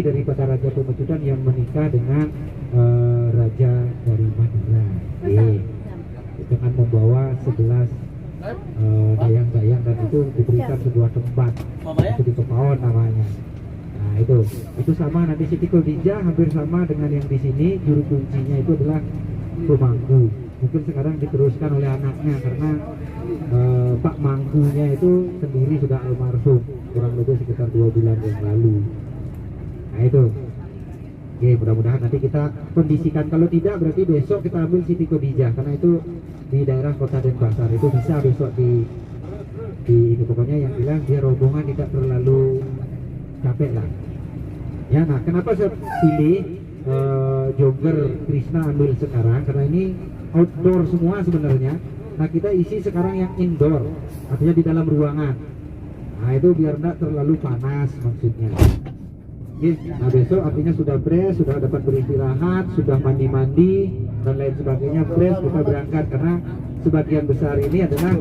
daripada Raja Pemecutan yang menikah dengan Raja dari Madura. Dengan membawa 11 dayang-dayang dan itu diberikan sebuah tempat itu di Kepaon namanya. Nah itu sama nanti Siti Khadijah hampir sama dengan yang di sini. Juru kuncinya itu adalah pemangku. Mungkin sekarang diteruskan oleh anaknya karena Pak Mangkunya itu sendiri sudah almarhum kurang lebih sekitar 2 bulan yang lalu. Nah itu, oke, mudah-mudahan nanti kita kondisikan. Kalau tidak berarti besok kita ambil Siti Khadijah karena itu di daerah Kota Denpasar. Itu bisa besok di ini pokoknya yang bilang dia rombongan tidak terlalu capek lah. Ya, nah kenapa saya pilih Jogger Krishna ambil sekarang karena ini outdoor semua sebenarnya. Nah kita isi sekarang yang indoor, artinya di dalam ruangan. Nah itu biar tidak terlalu panas maksudnya. Nah besok artinya sudah fresh, sudah dapat beristirahat, sudah mandi-mandi dan lain sebagainya, fresh kita berangkat karena sebagian besar ini adalah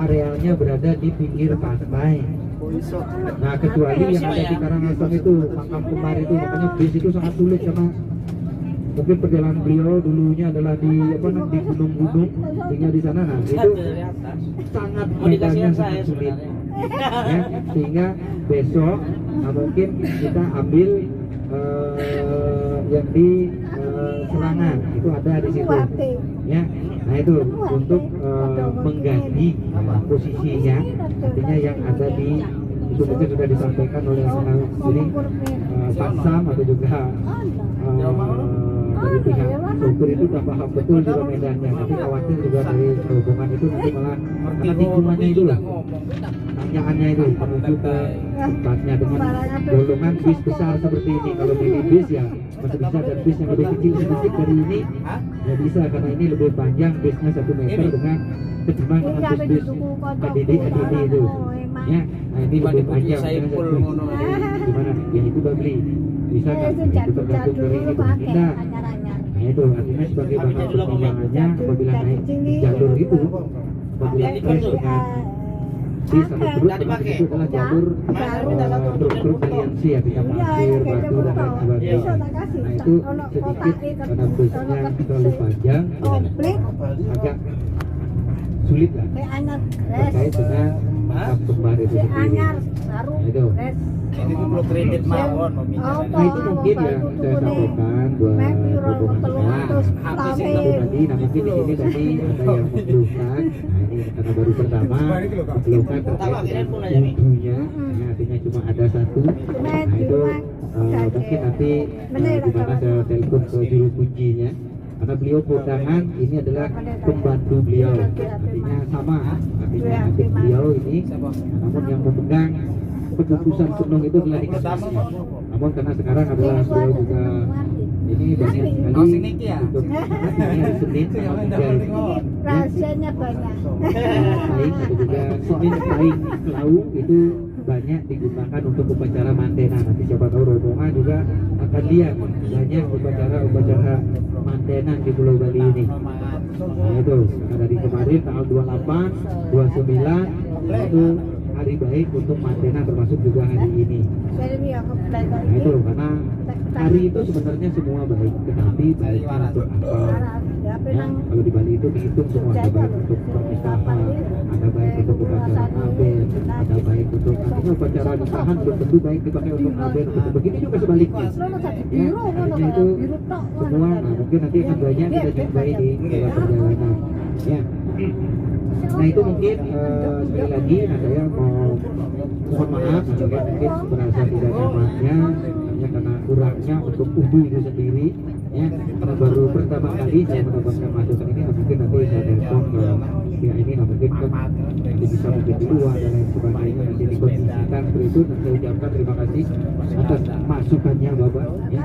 arealnya berada di pinggir pantai. Nah kecuali yang ada di Karangasem itu makam kembar itu, makanya bis itu sangat sulit karena mungkin perjalanan beliau dulunya adalah di di gunung-gunung sehingga di sana nah itu sangat medannya sangat sulit. Ya, sehingga besok mungkin kita ambil yang di Serangan itu ada di situ ya. Nah itu untuk mengganti posisinya, artinya yang ada di itu mungkin sudah disampaikan oleh ini Pak Sam atau juga dari pihak sopir itu sudah paham betul juga medannya, tapi khawatir juga dari rombongan itu nanti malah karena tikungannya itu lah tanyaannya itu menuju ke tempatnya dengan golongan bis besar seperti ini. Kalau mini bis ya masih bisa, dan bis yang lebih kecil sedikit dari ini ya bisa karena ini lebih panjang, bisnya 1 meter dengan ketimbang dengan bis KDD itu ya. Nah ini lebih panjang gimana ya itu beli bisa nggak itu tergantung dari ini pindah. Nah itu artinya sebagai bahan pertimbangannya apabila naik jalur itu, apabila fresh dengan di satu truk itu adalah jalur truk-truk aliansi ya, bisa pasir, batu dan lain sebagainya. Nah itu sedikit karena busnya terlalu panjang agak sulit lah terkait dengan makam kembar itu sendiri. Nah itu kredit mawon nah itu mungkin yang saya sampaikan buat rombongannya. Itu tadi, nah mungkin di sini tadi ada yang mengeluhkan. Nah ini karena baru pertama mengeluhkan terkait dengan wudhunya, ya, artinya cuma ada 1. Nah itu mungkin nanti dimana saya telepon ke juru kuncinya karena beliau kondangan ini adalah pembantu beliau, artinya sama, artinya adik beliau ini, namun yang memegang keputusan penuh itu adalah di kasasnya. Namun karena sekarang adalah beliau juga ini banyak sekali untuk ini hari Senin sama Tiga rahasianya banyak. Paing atau juga Senin Paing Lau itu banyak digunakan untuk upacara mantena. Nanti siapa tahu rombongan juga akan lihat banyak upacara mantenan di Pulau Bali ini. Nah itu karena dari kemarin tanggal 28, 29 itu hari baik untuk mantena, termasuk juga hari ini. Nah itu karena hari itu sebenarnya semua baik, tetapi baiknya untuk apa? Ya, kalau di Bali itu dihitung semua, ada baik untuk pernikahan, ada baik untuk upacara aben, ada baik untuk artinya upacara nikahan belum tentu baik dipakai untuk aben, begitu juga sebaliknya. Ya, artinya itu semua. Nah mungkin nanti akan banyak kita jumpai di dalam perjalanan. Ya. Nah itu mungkin sekali lagi saya mohon maaf mungkin merasa tidak nyamannya hanya karena kurangnya untuk udu itu sendiri ya, karena baru pertama kali saya mendapatkan masukan ini. Mungkin nanti saya telepon ke pihak ini, mungkin kan nanti bisa mungkin di luar dan lain sebagainya, nanti dikondisikan seperti itu. Dan saya ucapkan terima kasih atas masukannya Bapak ya,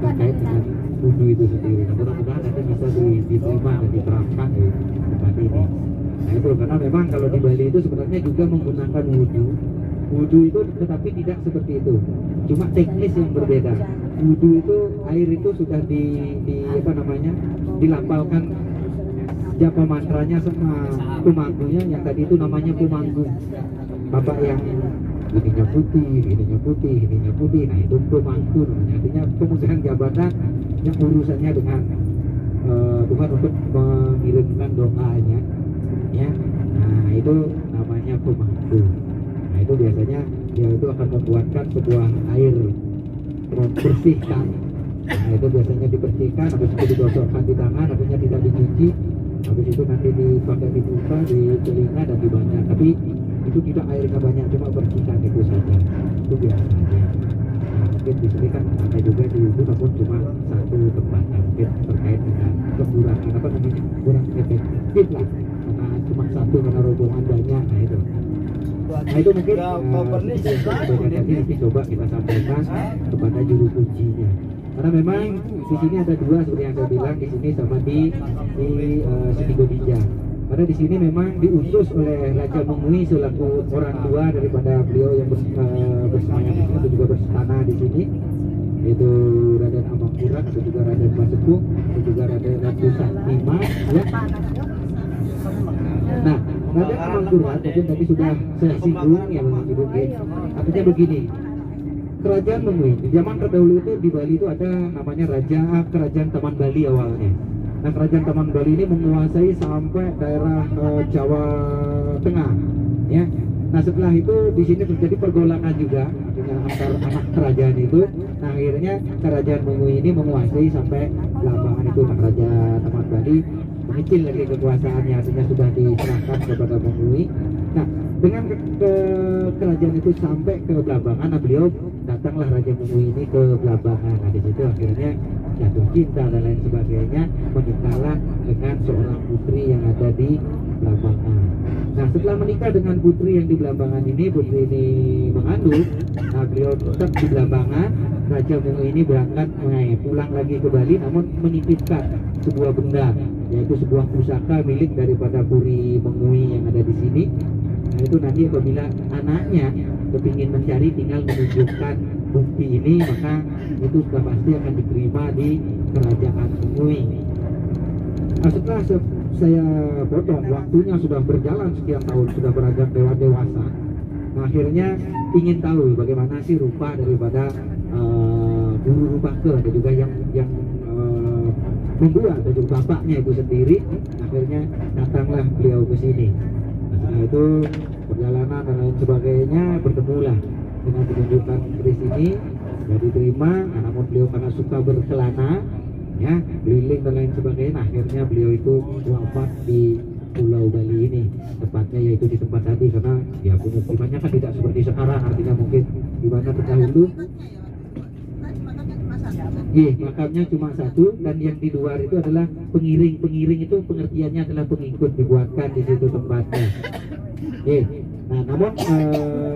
terkait dengan udu itu sendiri. Nah, mudah-mudahan nanti bisa diterima dan diterapkan di tempat ini. Nah itu karena memang kalau di Bali itu sebenarnya juga menggunakan wudhu itu, tetapi tidak seperti itu, cuma teknis yang berbeda. Wudhu itu air itu sudah di apa namanya dilapalkan japa mantranya sama pemangkunya, yang tadi itu namanya pemangku, bapak yang ininya putih, ininya putih. Nah itu pemangku namanya. Artinya pemegang jabatan yang urusannya dengan Tuhan untuk mengirimkan doanya, ya. Nah itu namanya pemangku. Nah itu biasanya dia itu akan membuatkan sebuah air membersihkan. Nah itu biasanya dibersihkan, habis itu digosokkan di tangan, habisnya tidak dicuci, habis itu nanti dipakai di muka, di telinga dan di banyak. Tapi itu tidak airnya banyak, cuma bersihkan itu saja. Itu biasanya. Nah, mungkin di sini kan ada juga di Ibu, namun cuma satu tempat yang mungkin terkait dengan kekurangan apa namanya, kurang efektif lah. Karena cuma satu karena rombongan banyak, nah itu. Nah itu mungkin nanti coba kita sampaikan kepada juru kuncinya. Karena memang di sini ada dua seperti yang saya bilang, di sini sama di Siti Godija. Karena di sini memang diutus oleh Raja Mengui selaku orang tua daripada beliau yang bersemayam di sini atau juga berstana di sini, yaitu Raden Amangkurat atau juga Raden Masepuh atau juga Raden Ratu Saktima, ya. Nah, Raden Amangkurat mungkin tadi sudah saya singgung ya Bang Ibu. Artinya begini, Kerajaan Mengui di zaman terdahulu itu di Bali itu ada namanya Kerajaan Taman Bali awalnya. Nah, Kerajaan Taman Bali ini menguasai sampai daerah Jawa Tengah, ya. Nah, setelah itu di sini terjadi pergolakan juga artinya antar anak kerajaan itu. Nah, akhirnya Kerajaan Mengui ini menguasai sampai Belambangan itu. Nah, Kerajaan Taman Bali mengecil lagi kekuasaannya, artinya sudah diserahkan kepada Mengui. Nah, dengan kerajaan itu sampai ke Belambangan, nah beliau datanglah Raja Mengui ini ke Belambangan. Nah, di situ akhirnya jatuh cinta dan lain sebagainya, menikahlah dengan seorang putri yang ada di Belambangan. Nah, setelah menikah dengan putri yang di Belambangan ini, putri ini mengandung. Nah, beliau tetap di Belambangan. Raja Mengui ini berangkat pulang lagi ke Bali, namun menitipkan sebuah benda, yaitu sebuah pusaka milik daripada Puri Mengui yang ada di sini. Nah, itu nanti apabila anaknya kepingin mencari, tinggal menunjukkan bukti ini, maka itu sudah pasti akan diterima di Kerajaan Mengui. Nah, setelah saya potong, waktunya sudah berjalan sekian tahun, sudah beranjak dewasa. Nah, akhirnya ingin tahu bagaimana sih rupa daripada guru Rupake dan juga yang membuat dan juga bapaknya itu sendiri. Akhirnya datanglah beliau ke sini. Nah, itu perjalanan dan lain sebagainya, bertemulah dengan ditunjukkan di sini, jadi diterima. Nah, namun beliau karena suka berkelana, ya, keliling dan lain sebagainya, nah, akhirnya beliau itu wafat di Pulau Bali ini, tepatnya yaitu di tempat tadi, karena ya pemukimannya kan tidak seperti sekarang, artinya mungkin di mana terdahulu makamnya cuma satu, dan yang di luar itu adalah pengiring. Pengiring itu pengertiannya adalah pengikut, dibuatkan di situ tempatnya. Nah, namun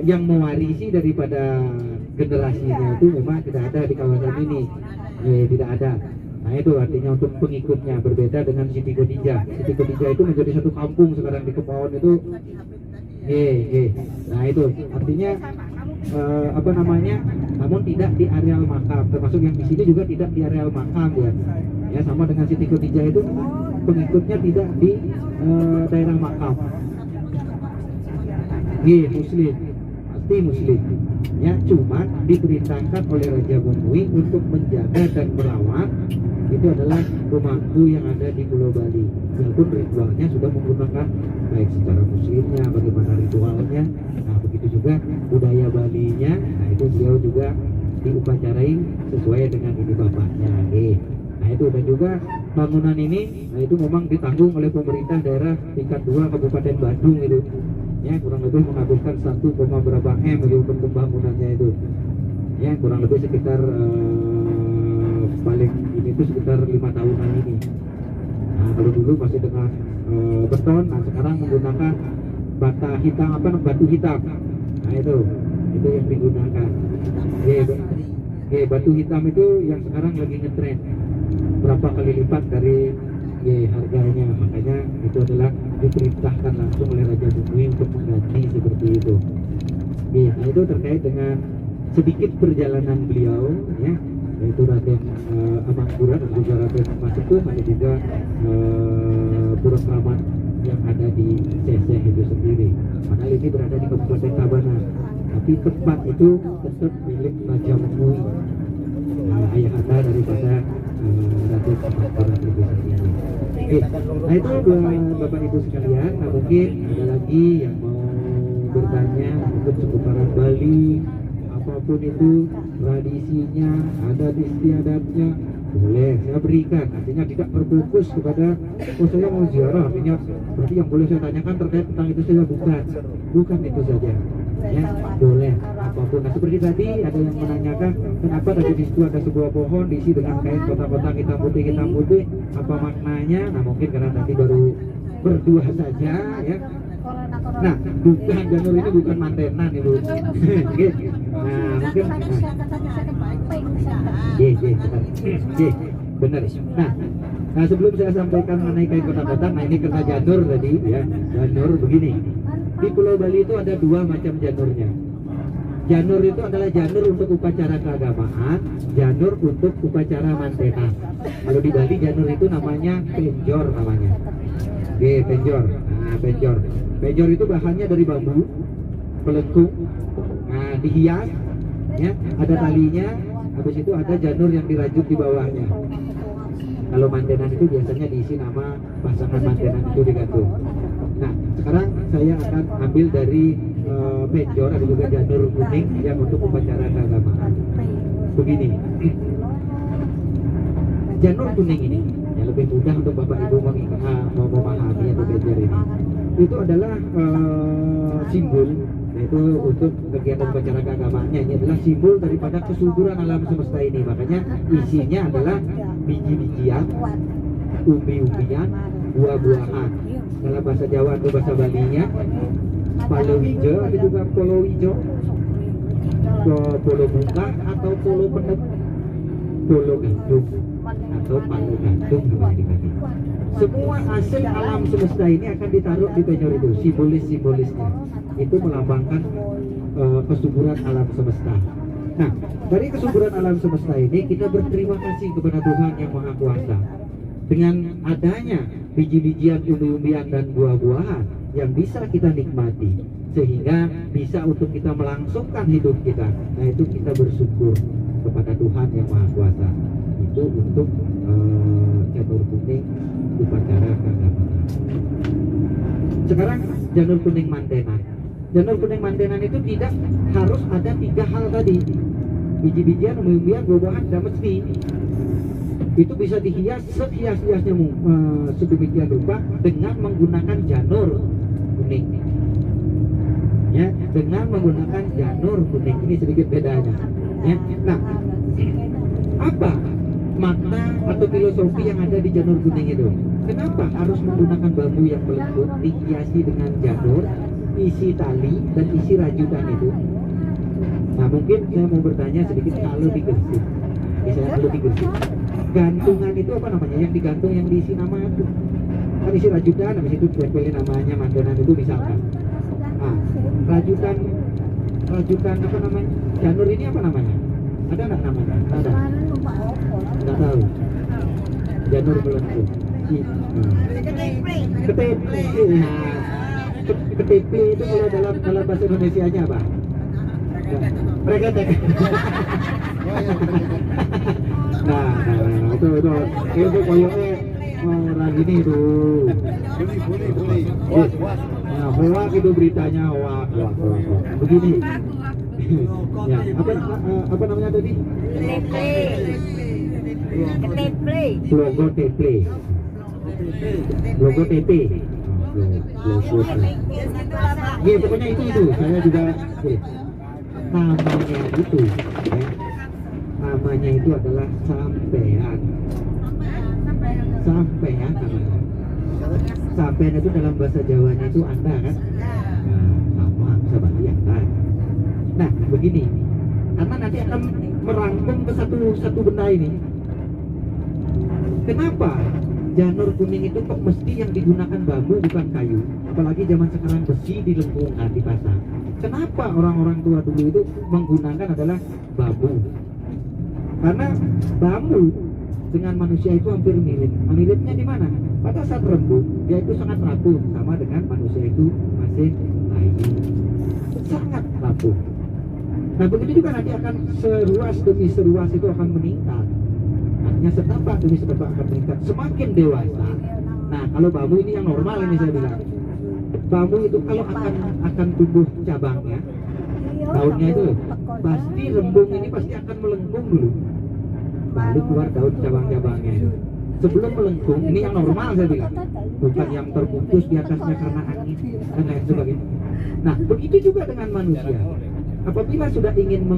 yang mewarisi daripada generasinya itu memang tidak ada di kawasan ini, tidak ada. Nah, itu artinya untuk pengikutnya berbeda dengan Siti Godija. Siti Godija itu menjadi satu kampung sekarang di Kepawon itu. Nah, itu artinya apa namanya, namun tidak di areal makam, termasuk yang di sini juga tidak di areal makam, ya sama dengan Siti Godija itu pengikutnya tidak di daerah makam. Muslim, pasti Muslim, ya, cuma diperintahkan oleh Raja Mengui untuk menjaga dan merawat itu adalah pemangku yang ada di Pulau Bali. Walaupun ritualnya sudah menggunakan baik secara Muslimnya, bagaimana ritualnya, nah begitu juga budaya Balinya. Nah, itu beliau juga diupacarai sesuai dengan ini bapaknya. Nah, itu dan juga bangunan ini, nah itu memang ditanggung oleh pemerintah daerah tingkat 2 Kabupaten Bandung itu, ya, kurang lebih menghabiskan 1, berapa M itu untuk pembangunannya itu, ya, kurang lebih sekitar paling ini itu sekitar 5 tahunan ini. Nah, kalau dulu masih dengan beton, nah sekarang menggunakan batu hitam. Nah, itu yang digunakan. Batu hitam itu yang sekarang lagi ngetren, berapa kali lipat dari harganya. Makanya itu adalah diperintahkan langsung oleh Raja Mengui untuk mengganti seperti itu. Nah, itu terkait dengan sedikit perjalanan beliau, ya, yaitu Raden Amangkurat dan juga Raden Masepuh, ada juga Pura Kramat yang ada di Seseh itu sendiri. Padahal ini berada di Kabupaten Tabanan. tapi tempat itu tetap milik Raja Mengui, ayah anda daripada Ratu Semarang terbesar ini. Oke, nah itu Bapak Ibu sekalian. Nah mungkin ada lagi yang mau bertanya untuk seputaran Bali, apapun itu tradisinya, adat istiadatnya, boleh saya berikan. Artinya tidak berfokus kepada saya mau ziarah, artinya berarti yang boleh saya tanyakan terkait tentang itu saja, bukan itu saja ya, boleh apapun. Nah seperti tadi ada yang menanyakan kenapa tadi di situ ada sebuah pohon diisi dengan kain kotak-kotak hitam putih, apa maknanya? Nah mungkin karena nanti baru berdua saja ya. Nah bukan, janur ini bukan mantenan ibu. Nah mungkin benar. Nah sebelum saya sampaikan mengenai kain kotak-kotak, nah ini karena janur tadi ya, janur begini. Di Pulau Bali itu ada dua macam janurnya. Janur itu adalah janur untuk upacara keagamaan, janur untuk upacara mantenan. Kalau di Bali janur itu namanya penjor namanya. Penjor. Nah, penjor. Penjor itu bahannya dari bambu, pelengkung. Nah, dihias ya, ada talinya, habis itu ada janur yang dirajut di bawahnya. Kalau mantenan itu biasanya diisi nama pasangan mantenan itu digantung. Nah, sekarang saya akan ambil dari penjor, ada juga janur kuning yang untuk upacara keagamaan. Begini, janur kuning ini yang lebih mudah untuk Bapak Ibu memahami atau penjor ini. Itu adalah simbol, yaitu untuk kegiatan upacara keagamaannya. Ini adalah simbol daripada kesuburan alam semesta ini. Makanya isinya adalah biji-bijian, umbi-umbian, buah-buahan. Dalam bahasa Jawa atau bahasa Balinya palowijo, ada juga polowijo, polo bunga atau polo pendek, polo gantung atau palo gantung juga dibagi. Semua hasil alam semesta ini akan ditaruh di penjor itu, simbolisnya itu melambangkan kesuburan alam semesta. Nah, dari kesuburan alam semesta ini kita berterima kasih kepada Tuhan Yang Maha Kuasa. Dengan adanya biji-bijian, umbi-umbian dan buah-buahan yang bisa kita nikmati, sehingga bisa untuk kita melangsungkan hidup kita. Nah itu kita bersyukur kepada Tuhan Yang Maha Kuasa. Itu untuk janur kuning upacara keagamaan. Sekarang janur kuning mantenan. Janur kuning mantenan itu tidak harus ada 3 hal tadi. Biji-bijian, umbi-umbian, buah-buahan tidak mesti. Itu bisa dihias sehias-hiasnya sedemikian rupa dengan menggunakan janur kuning. Ya, dengan menggunakan janur kuning ini sedikit bedanya. Ya, nah, apa makna atau filosofi yang ada di janur kuning itu? Kenapa harus menggunakan bambu yang melengkung dihiasi dengan janur, isi tali dan isi rajutan itu? Nah, mungkin saya mau bertanya sedikit kalau di Gresik. Misalnya kalau di Gresik, gantungan itu apa namanya? Yang digantung yang diisi nama itu. Kan isi rajutan, habis itu ditempelin namanya mantenan itu misalkan. Ah, rajutan apa namanya? Janur ini apa namanya? Ada nggak namanya? Ada. Nggak tahu. Janur melengkung. Keteple. Keteple itu kalau dalam bahasa Indonesianya apa? Regetek. Nah, itu koyoknya orang gini tuh. Nah, hoak itu beritanya hoak. Begini. Ya, apa namanya tadi? Logo teple. Logo TP. Logo. Ya, pokoknya itu. Saya juga namanya itu ya. Namanya itu adalah sampean namanya. Sampean itu dalam bahasa Jawanya itu Anda kan? Nah, sama bisa Bali Anda. Nah, begini. Karena nanti akan merangkum ke satu benda ini. Kenapa janur kuning itu kok mesti yang digunakan bambu bukan kayu? Apalagi zaman sekarang besi dilengkungkan di pasar. Kenapa orang-orang tua dulu itu menggunakan adalah bambu? Karena bambu dengan manusia itu hampir mirip. Miripnya di mana? Pada saat rembuk, dia itu sangat rapuh, sama dengan manusia itu masih bayi. Sangat rapuh. Nah begitu juga nanti akan seruas demi seruas itu akan meningkat. Artinya setapak demi setapak akan meningkat. Semakin dewasa. Nah kalau bambu ini yang normal ini saya bilang. Bambu itu kalau akan tumbuh cabangnya, daunnya itu pasti rembung ini pasti akan melengkung dulu. Lalu keluar daun cabang-cabangnya itu. Sebelum melengkung, ini yang normal saya bilang. Bukan yang terputus di atasnya karena angin dan lain sebagainya. Nah begitu juga dengan manusia. Apabila sudah ingin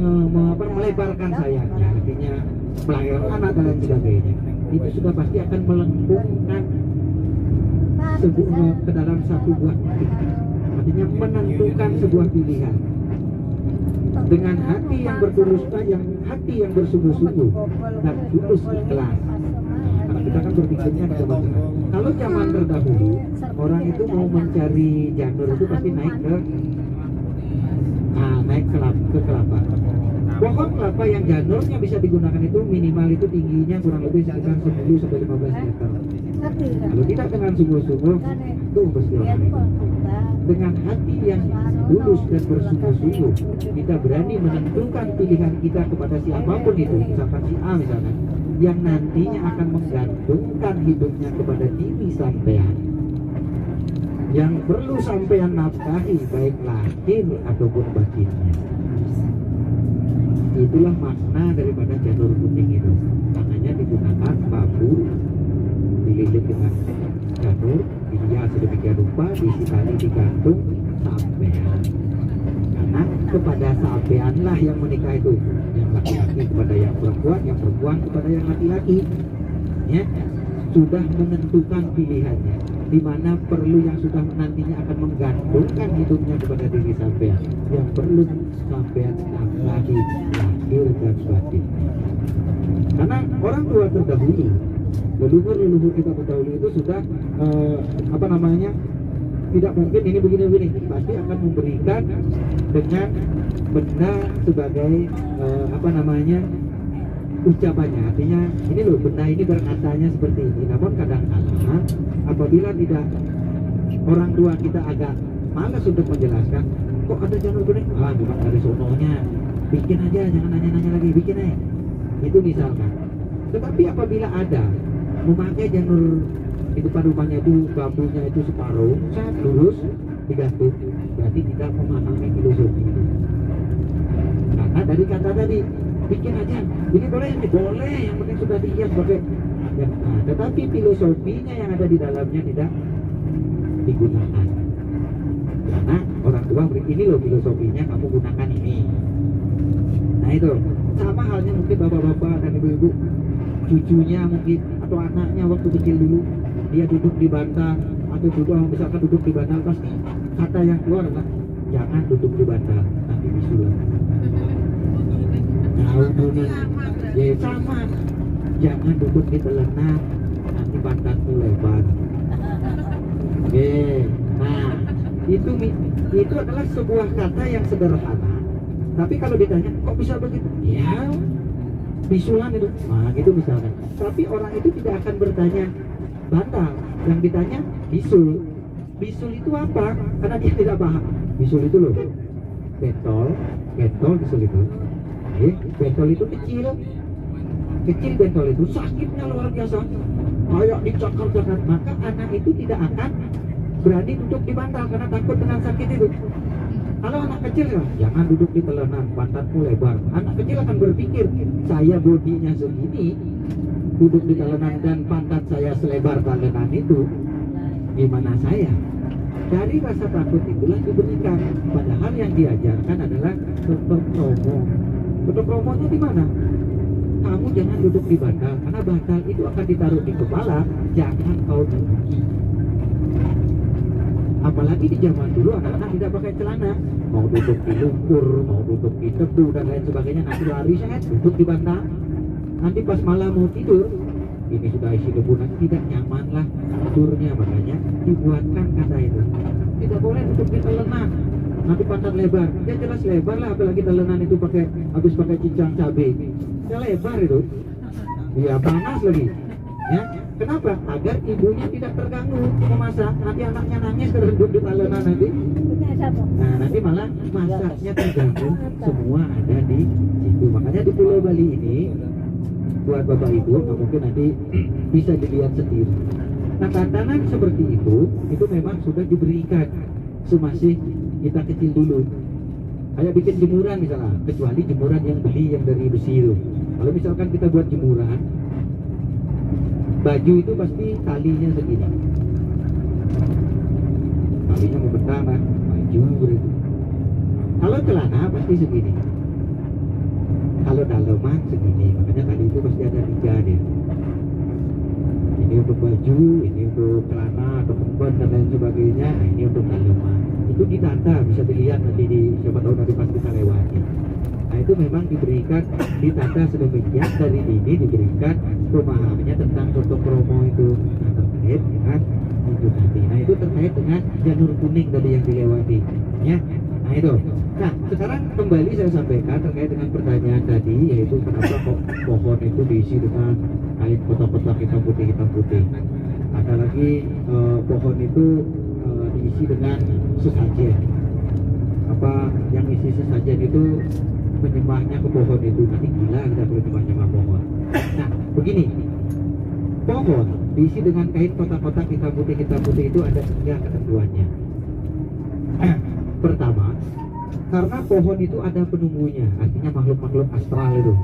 melebarkan sayapnya, artinya melahirkan anak dan lain sebagainya, itu sudah pasti akan melengkungkan sebuah ke dalam satu buah titik. Artinya menentukan sebuah pilihan dengan hati yang bertulus, hati yang bersungguh-sungguh dan tulus ikhlas. Karena kita kan berpikirnya di zaman sekarang. Kalau zaman terdahulu orang itu mau mencari janur itu pasti naik ke kelapa. Pohon kelapa yang janurnya bisa digunakan itu minimal itu tingginya kurang lebih sekitar 10 sampai 15 meter. Kalau tidak dengan sungguh-sungguh itu pasti orang itu. Dengan hati yang tulus dan bersungguh-sungguh kita berani menentukan pilihan kita kepada siapapun itu, misalkan si A misalkan, yang nantinya akan menggantungkan hidupnya kepada diri sampean, yang perlu sampean nafkahi baik lahir ataupun batinnya. Itulah makna daripada janur kuning itu. Makanya digunakan bambu dililit dengan janur, dihias sedemikian rupa, diisi tali, digantung sampean. Karena kepada sampeanlah yang menikah itu, yang laki-laki kepada yang perempuan kepada yang laki-laki. Ya, sudah menentukan pilihannya, di mana perlu yang sudah nantinya akan menggantungkan hidupnya kepada diri sampean, yang perlu sampean nafkahi lahir dan batin. Karena orang tua terdahulu, leluhur kita terdahulu itu sudah tidak mungkin ini begini, pasti akan memberikan dengan benda sebagai ucapannya. Artinya ini loh, benda ini berkatanya seperti ini. Namun kadang-kadang apabila tidak, orang tua kita agak malas untuk menjelaskan, kok ada janur kuning? Bukan dari sononya, bikin aja, jangan nanya-nanya lagi, bikin aja. Itu misalkan. Tetapi apabila ada memakai janur di depan rumahnya itu, bambunya itu separuh, lurus, digantung, berarti tidak memahami filosofi itu. Karena dari kata tadi, bikin aja, ini boleh, yang penting sudah dihias pakai. Tetapi filosofinya yang ada di dalamnya tidak digunakan. Karena orang tua beri, ini loh filosofinya, kamu gunakan ini. Nah itu, sama halnya mungkin bapak-bapak dan ibu-ibu, cucunya mungkin atau anaknya waktu kecil dulu, dia duduk di bantal atau misalkan duduk di bantal, pasti kata yang keluar adalah jangan duduk di bantal, nanti disulam. Ya sama, jangan duduk di telenan, nanti pantatmu lebar. Oke, nah itu adalah sebuah kata yang sederhana. Tapi kalau ditanya, kok bisa begitu? Ya, bisulan itu. Nah, gitu misalkan. Tapi orang itu tidak akan bertanya bantal, yang ditanya bisul. Bisul itu apa? Karena dia tidak paham. Bisul itu loh, bentol bisul itu. Bentol itu kecil bentol itu sakitnya luar biasa, kayak dicakar-cakar. Maka anak itu tidak akan berani duduk di bantal karena takut dengan sakit itu. Kalau anak kecil ya, jangan duduk di telenan, pantatmu lebar. Anak kecil akan berpikir, saya bodinya segini, duduk di telenan dan pantat saya selebar telenan itu, gimana saya? Dari rasa takut itulah diberikan. Padahal yang diajarkan adalah tutup romo. Tutup romonya di mana? Kamu jangan duduk di bantal, karena bantal itu akan ditaruh di kepala, jangan kau duduki. Apalagi di zaman dulu anak-anak tidak pakai celana, mau duduk di lumpur, mau duduk di tebu dan lain sebagainya, nanti lari saya duduk di bantal. Nanti pas malam mau tidur, ini sudah isi debu, nanti tidak nyaman lah tidurnya. Makanya dibuatkan kata itu, tidak boleh duduk di telenan, nanti pantat lebar. Ya jelas lebar lah, apalagi telenan itu habis pakai cincang cabai, ya lebar itu. Ya panas lagi. Ya, kenapa? Agar ibunya tidak terganggu memasak. Nanti anaknya nangis terendam di talenan nanti. Punya siapa? Nah, nanti malah masaknya terganggu. Semua ada di situ. Makanya di Pulau Bali ini, buat Bapak Ibu, mungkin nanti bisa dilihat sendiri. Nah, tantangan seperti itu memang sudah diberikan semasih kita kecil dulu. Kayak bikin jemuran misalnya, kecuali jemuran yang beli yang dari besi itu. Kalau misalkan kita buat jemuran, baju itu pasti talinya segini. Talinya mau bertambah, baju begitu. Kalau celana pasti segini. Kalau daleman segini, makanya tali itu pasti ada 3 dia. Ini untuk baju, ini untuk celana atau kemben dan lain sebagainya. Nah, ini untuk daleman. Itu ditata, bisa dilihat nanti di siapa tahu nanti pas kita lewati. Nah, itu memang diberikan ditata sedemikian dari dini, diberikan pemahamannya tentang contoh kromo itu. Nah, terkait dengan itu nanti. Nah, itu terkait dengan janur kuning tadi yang dilewati, ya. Nah, itu. Nah, sekarang kembali saya sampaikan terkait dengan pertanyaan tadi, yaitu kenapa kok pohon itu diisi dengan kain kotak-kotak hitam putih. Ada lagi pohon itu diisi dengan sesajen. Apa yang isi sesajen itu menyembahnya ke pohon itu, nanti gila kita boleh menyembah pohon. Nah, begini, pohon diisi dengan kain kotak-kotak hitam putih itu ada 3 ketentuannya. Pertama, karena pohon itu ada penunggunya, artinya makhluk-makhluk astral itu,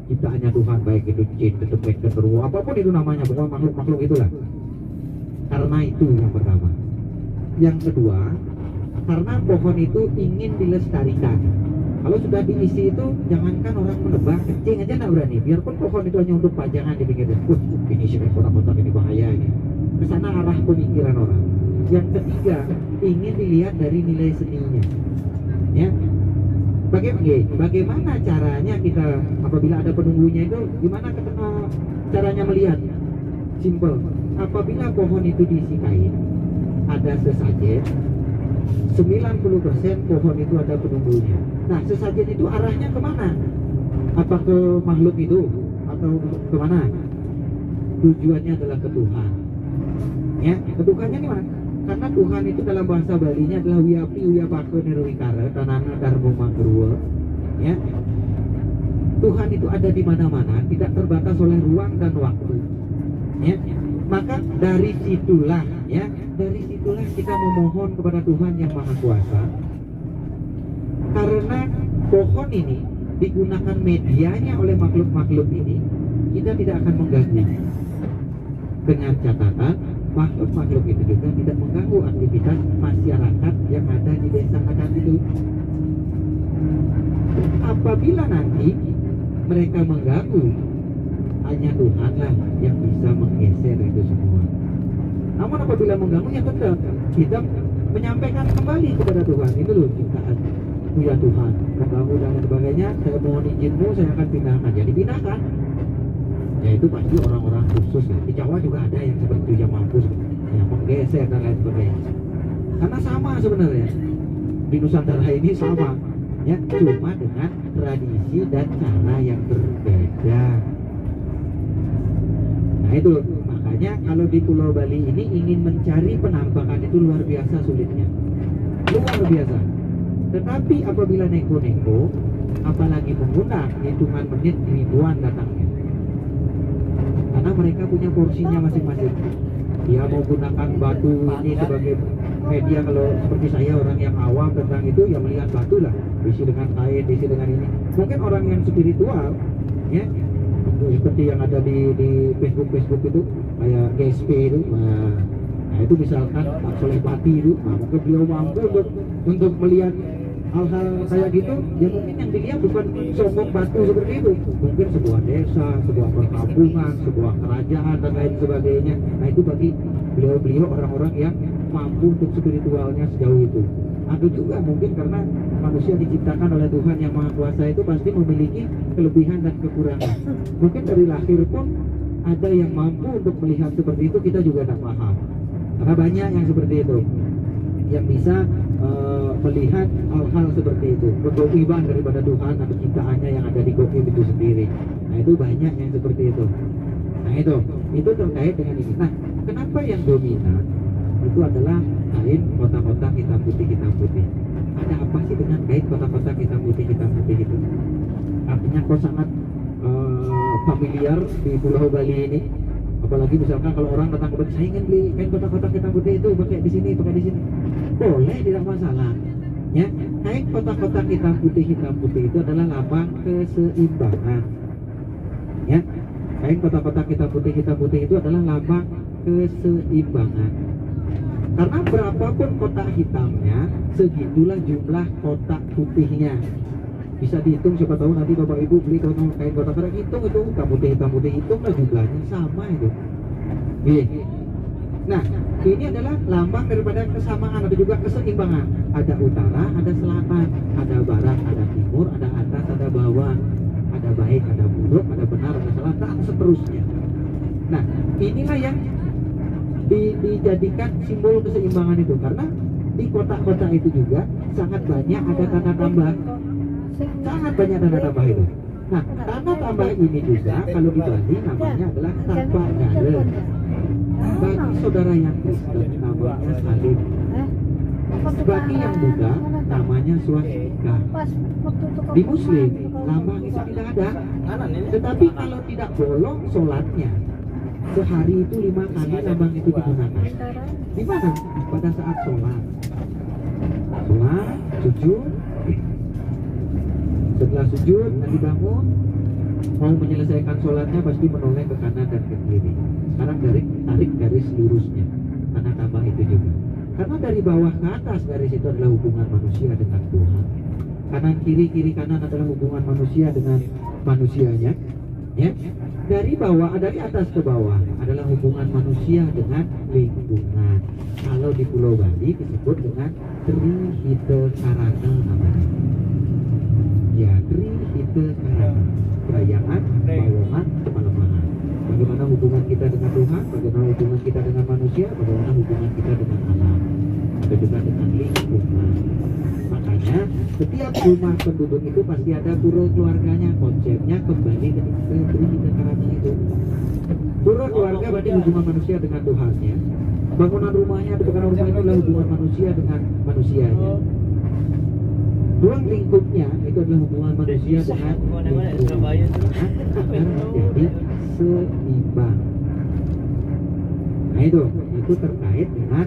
ciptaannya Tuhan, baik itu jin, ketek, keteruh, apapun itu namanya, pokoknya makhluk-makhluk itulah. Karena itu yang pertama. Yang kedua, karena pohon itu ingin dilestarikan. Kalau sudah diisi itu, jangankan orang menebang, kencing aja nggak berani. Biarpun pohon itu hanya untuk pajangan di pinggir jalan. Ini sih kotak-kotak ini bahaya ini. Kesana arah pemikiran orang. Yang ketiga, ingin dilihat dari nilai seninya. Ya, bagaimana caranya kita apabila ada penunggunya itu, gimana caranya melihat? Simple. Apabila pohon itu diisi kain, ada sesajen, 90% pohon itu ada penunggunya. Nah, sesajen itu arahnya kemana? Apa ke makhluk itu atau kemana? Tujuannya adalah ke Tuhan. Ya, ke Tuhannya di mana? Karena Tuhan itu dalam bahasa Balinya adalah wiapi wiyapake nirwikara tanana dharma mangruwa. Ya, Tuhan itu ada di mana-mana, tidak terbatas oleh ruang dan waktu. Ya, maka dari situlah, kita memohon kepada Tuhan yang Maha Kuasa. Karena pohon ini digunakan medianya oleh makhluk-makhluk ini, kita tidak akan mengganggu. Dengan catatan, makhluk-makhluk itu juga tidak mengganggu aktivitas masyarakat yang ada di desa adat itu. Apabila nanti mereka mengganggu, hanya Tuhanlah yang bisa menggeser itu semua. Namun apabila mengganggu, ya tetap kita menyampaikan kembali kepada Tuhan. Itu loh ciptaan ya Tuhan, mengganggu dan sebagainya, saya mohon izinmu, saya akan pindahkan. Ya dipindahkan. Ya itu pasti orang-orang khusus ya. Di Jawa juga ada yang seperti itu, yang mampu yang menggeser dan lain sebagainya. Karena sama sebenarnya di Nusantara ini sama, ya, cuma dengan tradisi dan cara yang berbeda. Nah itu makanya kalau di Pulau Bali ini ingin mencari penampakan itu luar biasa sulitnya, luar biasa. Tetapi apabila neko-neko, apalagi menggunakan hitungan menit ribuan datangnya. Karena mereka punya porsinya masing-masing. Dia mau gunakan batu ini sebagai media. Kalau seperti saya orang yang awam tentang itu, ya melihat batu lah, diisi dengan kain, diisi dengan ini. Mungkin orang yang spiritual, ya, seperti yang ada di Facebook itu, kayak GSP itu, nah itu misalkan Pak Soleh Pati itu, nah mungkin beliau mampu untuk melihat hal-hal kayak gitu. Ya mungkin yang dilihat bukan sombong batu seperti itu, mungkin sebuah desa, sebuah perkampungan, sebuah kerajaan dan lain sebagainya. Nah itu bagi beliau orang-orang yang mampu untuk spiritualnya sejauh itu. Atau juga mungkin karena manusia diciptakan oleh Tuhan yang Maha Kuasa itu pasti memiliki kelebihan dan kekurangan. Mungkin dari lahir pun ada yang mampu untuk melihat seperti itu, kita juga tidak paham. Karena banyak yang seperti itu, yang bisa melihat hal-hal seperti itu, kegoiban daripada Tuhan atau ciptaannya yang ada di goib itu sendiri. Nah itu banyak yang seperti itu. Nah itu terkait dengan ini. Nah, kenapa yang dominan itu adalah kain kotak-kotak hitam putih. Ada apa sih dengan kain kotak-kotak hitam putih itu? Artinya kok sangat familiar di Pulau Bali ini. Apalagi misalkan kalau orang datang ke Bali, saya ingin beli kain kotak-kotak hitam putih itu, pakai di sini. Boleh, tidak masalah. Ya, kain kotak-kotak hitam putih itu adalah lambang keseimbangan. Ya, kain kotak-kotak hitam putih itu adalah lambang keseimbangan. Karena berapapun kotak hitamnya, segitulah jumlah kotak putihnya. Bisa dihitung, siapa tahu nanti bapak ibu beli kain kotak-kotak, hitung itu hitam putih, hitunglah jumlahnya, sama itu. Nah, ini adalah lambang daripada kesamaan atau juga keseimbangan. Ada utara, ada selatan, ada barat, ada timur, ada atas, ada bawah, ada baik, ada buruk, ada benar, ada salah, dan seterusnya. Nah, inilah yang dijadikan simbol keseimbangan itu, karena di kotak-kotak itu juga sangat banyak ada tanda tambah. Sangat banyak tanda tambah itu. Nah, tanda tambah ini juga kalau di Bali namanya adalah tanpa gale. Bagi saudara yang Kristen namanya salib. Bagi yang Buddha namanya swastika. Di Muslim lambang itu tidak ada. Tetapi kalau tidak bolong sholatnya, sehari itu 5 kali lambang itu digunakan. Di mana? Pada saat sholat, sujud. Setelah sujud, nanti bangun, mau menyelesaikan sholatnya pasti menoleh ke kanan dan ke kiri. Sekarang tarik garis lurusnya, tanda tambah itu juga. Karena dari bawah ke atas garis itu adalah hubungan manusia dengan Tuhan. Kanan kiri kanan adalah hubungan manusia dengan manusianya. Ya, dari atas ke bawah adalah hubungan manusia dengan lingkungan. Kalau di Pulau Bali disebut dengan Trihita Karana namanya. Ya, Trihita Karana, perayaan, bawaan, pelemahan. Bagaimana hubungan kita dengan Tuhan, bagaimana hubungan kita dengan manusia, bagaimana hubungan kita dengan alam, ada juga dengan lingkungan. Makanya setiap rumah penduduk itu pasti ada pura keluarganya. Konsepnya kembali ke Trihita Karana itu. Pura keluarga berarti hubungan manusia dengan Tuhannya. Bangunan rumahnya, bangunan rumah itu adalah hubungan manusia dengan manusianya. Ruang lingkupnya itu adalah hubungan manusia dengan lingkungan. Jadi seimbang. Nah itu terkait dengan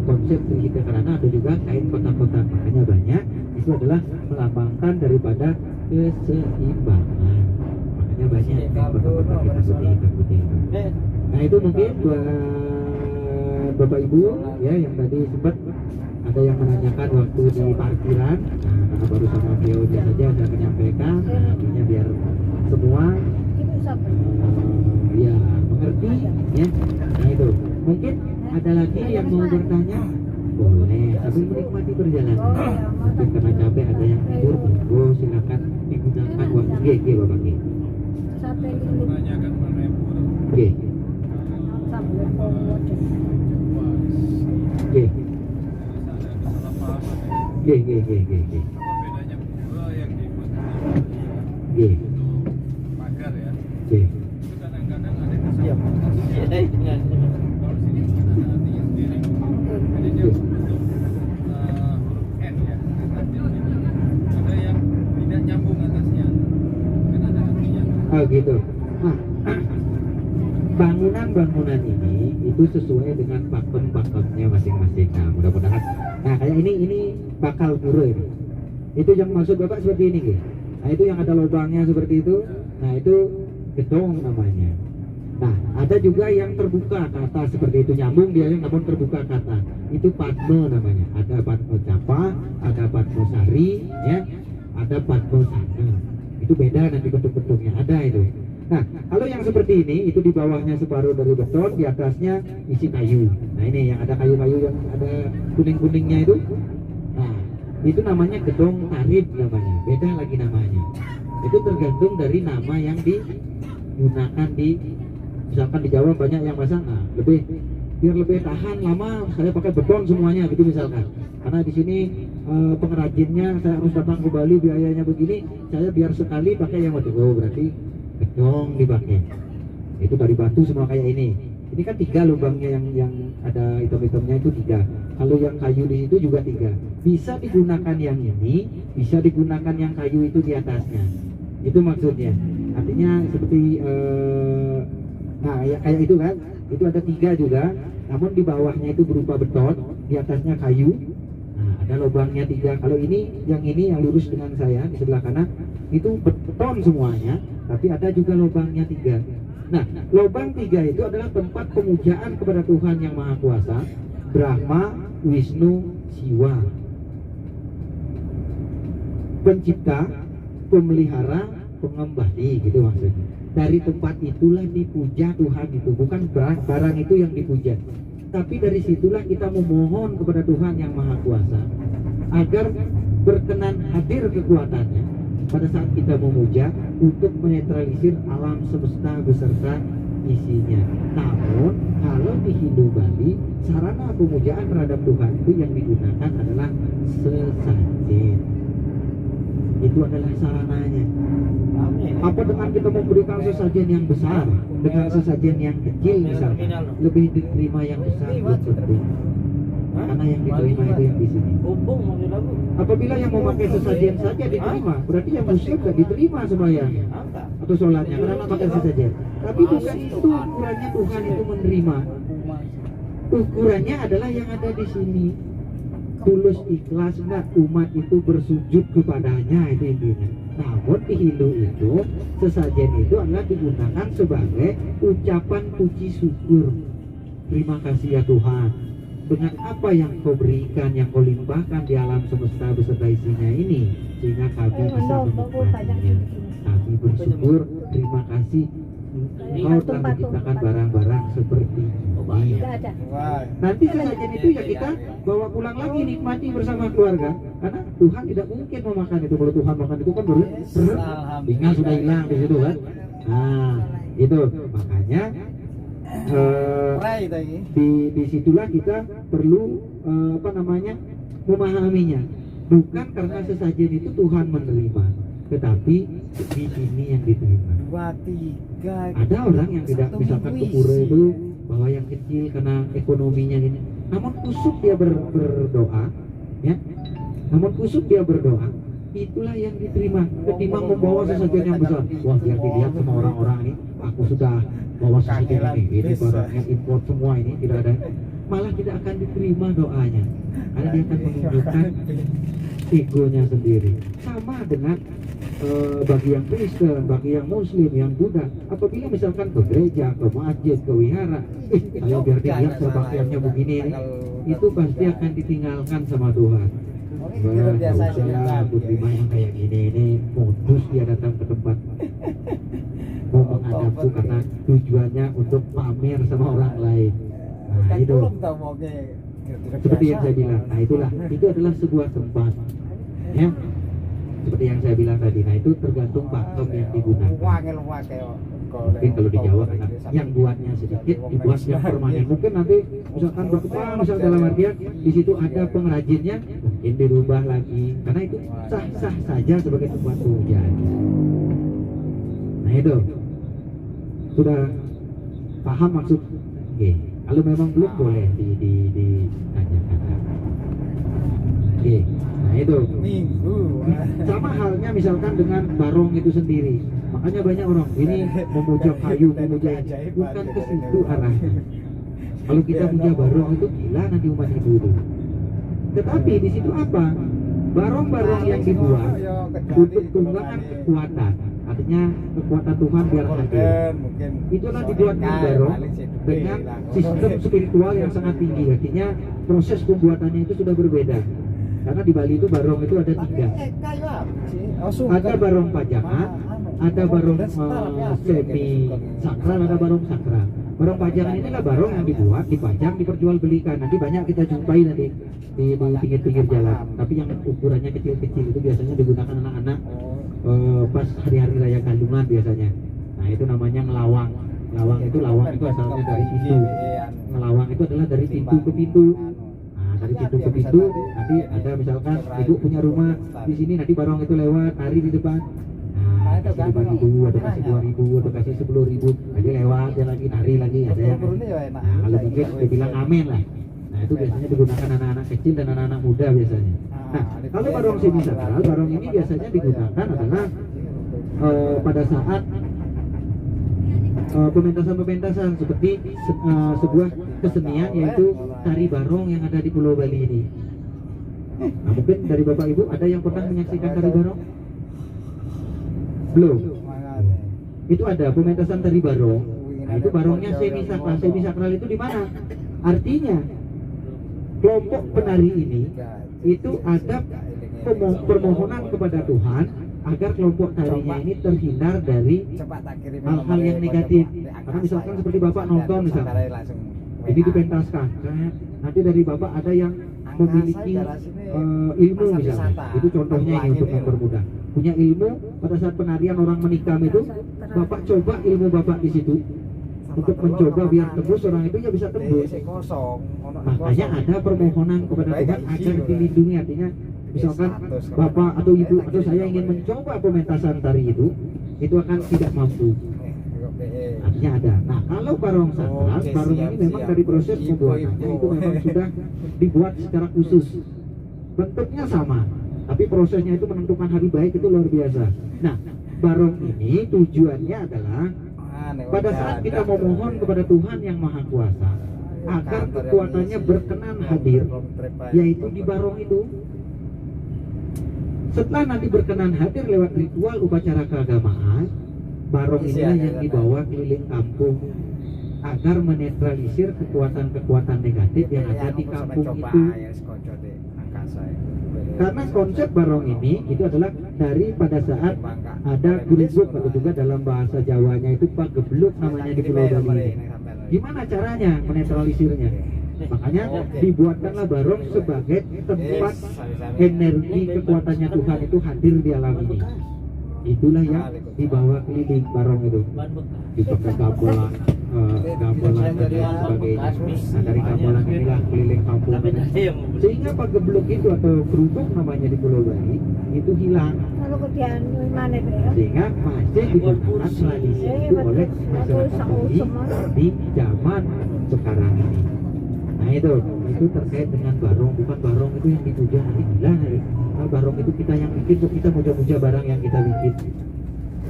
konsep Trihita Karana atau juga kain kotak-kotak. Makanya banyak itu adalah melambangkan daripada keseimbangan. Makanya banyak kain kotak-kotak kita putih itu. Nah itu mungkin buat Bapak Ibu ya yang tadi sempat ada yang menanyakan waktu di parkiran. Nah, karena baru sama beliau dia saja saya menyampaikan. Nah, artinya biar semua ya mengerti ya. Nah itu mungkin ada lagi yang mau bertanya, boleh sambil menikmati perjalanan. Mungkin karena capek ada yang tidur, monggo silakan digunakan waktu GG Bapak G. Menanyakan mengenai pura. G. G. G. Apa bedanya pura yang dibuat G. untuk pagar ya? G. Itu kadang-kadang ada kesamaan. Kalau sini kan ada artinya sendiri. Jadi dia bentuk huruf N ya. Ada yang tidak nyambung atasnya. Mungkin ada artinya. Oh gitu. Nah, bangunan ini itu sesuai dengan pakem-pakemnya masing-masing. Nah, mudah-mudahan. Nah, kayak ini bakal pura ini. Itu yang maksud Bapak seperti ini, gitu. Nah, itu yang ada lubangnya seperti itu. Nah, itu gedong namanya. Nah, ada juga yang terbuka ke atas seperti itu, nyambung dia namun terbuka ke atas. Itu padma namanya. Ada padma capa, ada padma sari, ya. Ada padma sana. Itu beda nanti bentuk-bentuknya. Ada itu. Nah, kalau yang seperti ini, itu di bawahnya separuh dari beton, di atasnya isi kayu. Nah, ini yang ada kayu-kayu yang ada kuning-kuningnya itu. Nah, itu namanya gedong tarit namanya. Beda lagi namanya. Itu tergantung dari nama yang digunakan misalkan di Jawa banyak yang pasang, nah, biar lebih tahan lama, saya pakai beton semuanya gitu misalkan. Karena di sini pengrajinnya saya harus datang ke Bali, biayanya begini, saya biar sekali pakai yang betul. Oh, berarti gedong dipakai. Itu dari batu semua kayak ini. Ini kan 3 lubangnya yang ada hitam-hitamnya itu 3. Kalau yang kayu di situ juga 3. Bisa digunakan yang ini, bisa digunakan yang kayu itu di atasnya. Itu maksudnya. Artinya seperti nah ya, kayak itu kan. Itu ada 3 juga. Namun di bawahnya itu berupa beton, di atasnya kayu. Nah, ada lubangnya 3. Kalau ini yang lurus dengan saya di sebelah kanan itu beton semuanya, tapi ada juga lubangnya 3. Nah, lubang 3 itu adalah tempat pemujaan kepada Tuhan yang Maha Kuasa, Brahma, Wisnu, Siwa, pencipta, pemelihara, pengembali, gitu maksudnya. Dari tempat itulah dipuja Tuhan itu, bukan barang itu yang dipuja. Tapi dari situlah kita memohon kepada Tuhan yang Maha Kuasa agar berkenan hadir kekuatannya pada saat kita memuja untuk menetralisir alam semesta beserta isinya. Namun kalau di Hindu Bali, sarana pemujaan terhadap Tuhan itu yang digunakan adalah sesajen. Itu adalah sarananya. Apa dengan kita memberikan sesajen yang besar dengan sesajen yang kecil misalkan, lebih diterima yang besar belum tentu. Karena yang diterima itu yang di sini. Apabila yang memakai sesajen saja diterima, berarti yang muslim tidak diterima sembahyangnya atau sholatnya karena memakai sesajen. Tapi bukan itu ukurannya Tuhan itu menerima. Ukurannya adalah yang ada di sini. Tulus ikhlas enggak umat itu bersujud kepadanya, itu intinya. Namun di Hindu itu sesajen itu adalah digunakan sebagai ucapan puji syukur. Terima kasih ya Tuhan, dengan apa yang kau berikan, yang kau limpahkan di alam semesta beserta isinya ini, sehingga kami bisa menikmatinya. Kami bersyukur, terima kasih Kau telah menciptakan barang-barang seperti ini. Nanti sesajen itu ya kita bawa pulang lagi, nikmati bersama keluarga. Karena Tuhan tidak mungkin memakan itu. Kalau Tuhan makan itu kan tinggal sudah hilang di situ kan. Nah itu makanya di situlah kita perlu memahaminya. Bukan karena sesajen itu Tuhan menerima, tetapi di sini yang diterima. Ada orang yang tidak misalkan ke pura itu bawa yang kecil karena ekonominya ini, namun kusuk dia berdoa, ya. Namun kusuk dia berdoa, itulah yang diterima. Ketimbang membawa sesajen yang besar, wah biar dilihat sama orang-orang ini, aku sudah bawa sesajen ini barangnya impor semua ini, tidak ada, malah tidak akan diterima doanya, karena dia akan menunjukkan egonya sendiri. Sama dengan bagi yang Kristen, bagi yang Muslim, yang Buddha, apabila misalkan ke gereja, ke masjid, ke wihara, kalau biar dilihat kebaktiannya begini, itu pasti akan ditinggalkan sama Tuhan. Wah, gak usah lah, aku terima yang kayak gini, ini modus dia datang ke tempat mau menghadapku karena tujuannya untuk pamer sama orang lain. Nah itu seperti yang saya bilang, nah itulah, itu adalah sebuah tempat, ya. Seperti yang saya bilang tadi, nah itu tergantung pakem yang digunakan. Mungkin kalau di Jawa kan yang buatnya sedikit, dibuat yang permanen. Mungkin nanti misalkan berkembang, misal dalam artian di situ ada pengrajinnya, mungkin dirubah lagi, karena itu sah-sah saja sebagai tempat pemujaan. Nah itu sudah paham maksud? Oke. Kalau memang belum boleh ditanyakan. Oke. Nah itu sama halnya misalkan dengan barong itu sendiri. Makanya banyak orang ini memuja kayu, memuja, bukan ke situ arahnya. Kalau kita punya barong itu gila nanti umat Hindu. Tetapi di situ apa? Barong-barong yang dibuat untuk tunggangan kekuatan, artinya kekuatan Tuhan biar hadir. Itulah dibuat barong dengan sistem spiritual yang sangat tinggi. Artinya proses pembuatannya itu sudah berbeda. Karena di Bali itu barong itu ada 3. Ada barong pajangan, ada barong semi sakral, ada barong sakral. Barong pajangan inilah barong yang dibuat, dipajang, diperjualbelikan. Nanti banyak kita jumpai nanti di pinggir-pinggir jalan. Tapi yang ukurannya kecil-kecil itu biasanya digunakan anak-anak pas hari-hari raya kandungan biasanya. Nah itu namanya ngelawang. Lawang itu asalnya dari pintu. Ngelawang itu adalah dari pintu ke pintu. Dari pintu ke pintu, nanti ada misalkan ibu punya rumah di sini, nanti barong itu lewat, hari di depan. Nah, kasih 5.000, atau kasih 2.000, atau kasih 10.000, nanti lewat lewat dia lagi nari lagi ada yang nah, kalau mungkin dia bilang amin lah. Nah itu biasanya digunakan anak-anak kecil dan anak-anak muda biasanya. Nah kalau barong semisakral, barong ini biasanya digunakan adalah pada saat pementasan-pementasan seperti sebuah kesenian yaitu tari barong yang ada di Pulau Bali ini. Nah mungkin dari Bapak Ibu ada yang pernah menyaksikan tari barong? Belum? Itu ada pementasan tari barong. Nah itu barongnya semisakral. Semisakral itu di mana? Artinya kelompok penari ini itu ada permohonan kepada Tuhan agar kelompok tarinya ini terhindar dari hal-hal yang negatif. Karena misalkan seperti Bapak nonton misalkan ini dipentaskan, nanti dari Bapak ada yang memiliki ilmu misalnya, itu contohnya ini untuk mempermudah. Punya ilmu pada saat penarian orang menikam itu, Bapak coba ilmu Bapak di situ untuk mencoba biar tembus orang itu ya bisa tembus. Makanya ada permohonan kepada Tuhan agar dilindungi, artinya misalkan Bapak atau Ibu atau saya ingin mencoba pementasan tari itu akan tidak mampu. Artinya ada. Nah kalau barong sakral, barong ini memang dari proses pembuatannya itu memang sudah dibuat secara khusus. Bentuknya sama, tapi prosesnya itu menentukan hari baik itu luar biasa. Nah barong ini tujuannya adalah pada saat kita memohon kepada Tuhan yang Maha Kuasa agar kekuatannya berkenan hadir, yaitu di barong itu. Setelah nanti berkenan hadir lewat ritual upacara keagamaan, barong inilah yang dibawa keliling kampung agar menetralisir kekuatan-kekuatan negatif yang ada di kampung itu. Karena konsep barong ini itu adalah dari pada saat ada gerubuk atau juga dalam bahasa Jawanya itu pagebluk namanya di Pulau Bali. Gimana caranya menetralisirnya? Makanya dibuatkanlah barong sebagai tempat energi kekuatannya Tuhan itu hadir di alam ini. Itulah yang dibawa keliling barong itu, dipakai gamelan, gamelan dan lain sebagainya. Nah dari gamelan inilah keliling kampung itu. Sehingga pagebluk itu atau kerupuk namanya di Pulau Bali itu hilang. Sehingga masih digunakan tradisi itu oleh masyarakat Bali di zaman sekarang ini. Nah itu terkait dengan barong, bukan barong itu yang dipuja nanti gila. Nah, barong itu kita yang bikin, kok kita muja-muja barang yang kita bikin.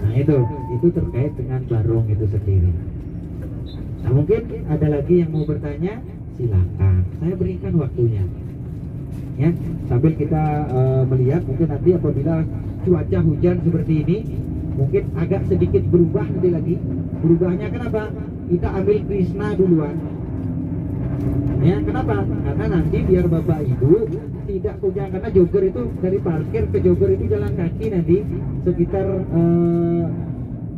Nah itu terkait dengan barong itu sendiri. Nah mungkin ada lagi yang mau bertanya, silakan. Saya berikan waktunya. Ya, sambil kita melihat mungkin nanti apabila cuaca hujan seperti ini, mungkin agak sedikit berubah nanti lagi. Berubahnya kenapa? Kita ambil Krishna duluan. Ya, kenapa? Karena nanti biar Bapak Ibu tidak punya, karena jogger itu dari parkir ke jogger itu jalan kaki nanti sekitar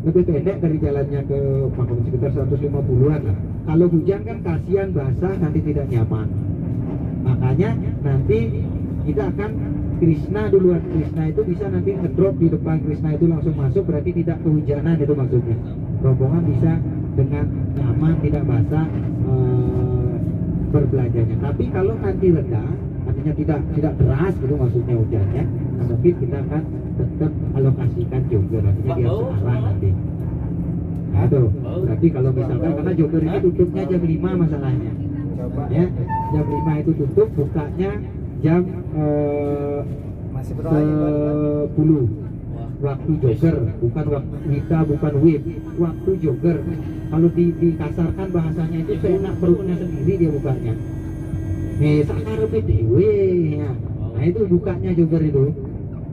lebih pendek dari jalannya ke makam sekitar 150-an lah. Kalau hujan kan kasihan basah nanti tidak nyaman. Makanya nanti kita akan Krishna duluan. Krishna itu bisa nanti ngedrop di depan, Krishna itu langsung masuk, berarti tidak kehujanan itu maksudnya. Rombongan bisa dengan nyaman, tidak basah berbelajanya. Tapi kalau nanti reda, artinya tidak deras gitu maksudnya hujannya, nah mungkin kita akan tetap alokasikan jogger, artinya biar sekarang nanti. Nah itu berarti kalau misalkan karena jogger ini tutupnya jam 5 masalahnya. Ya, jam 5 itu tutup, bukanya jam 10 waktu jogger, bukan waktu wita, bukan whip, waktu jogger. Kalau dikasarkan bahasanya itu seenak perutnya sendiri dia bukanya. Nih sakarepe dewe ya. Nah itu bukanya jogger itu.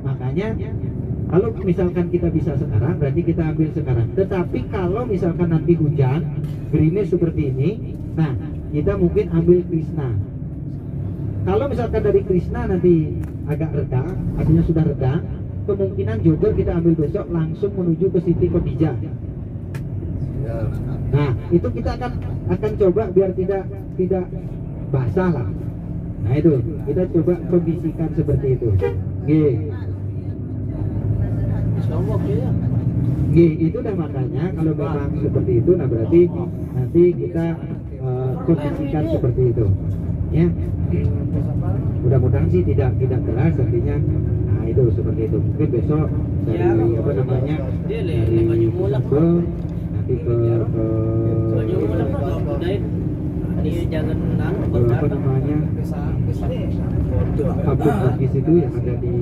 Makanya kalau misalkan kita bisa sekarang, berarti kita ambil sekarang. Tetapi kalau misalkan nanti hujan, gerimis seperti ini, nah kita mungkin ambil Krishna. Kalau misalkan dari Krishna nanti agak reda, artinya sudah reda, kemungkinan jogger kita ambil besok langsung menuju ke Siti Khadijah. Nah itu kita akan coba biar tidak basah lah. Nah itu kita coba kondisikan seperti itu. Itu dah makanya kalau memang seperti itu, nah berarti nanti kita kondisikan seperti itu. Ya, mudah-mudahan sih tidak keras artinya. Nah itu seperti itu. Mungkin besok dari apa namanya dari Sabel nanti ke Ini jangan apa namanya kampung Bugis itu yang ada di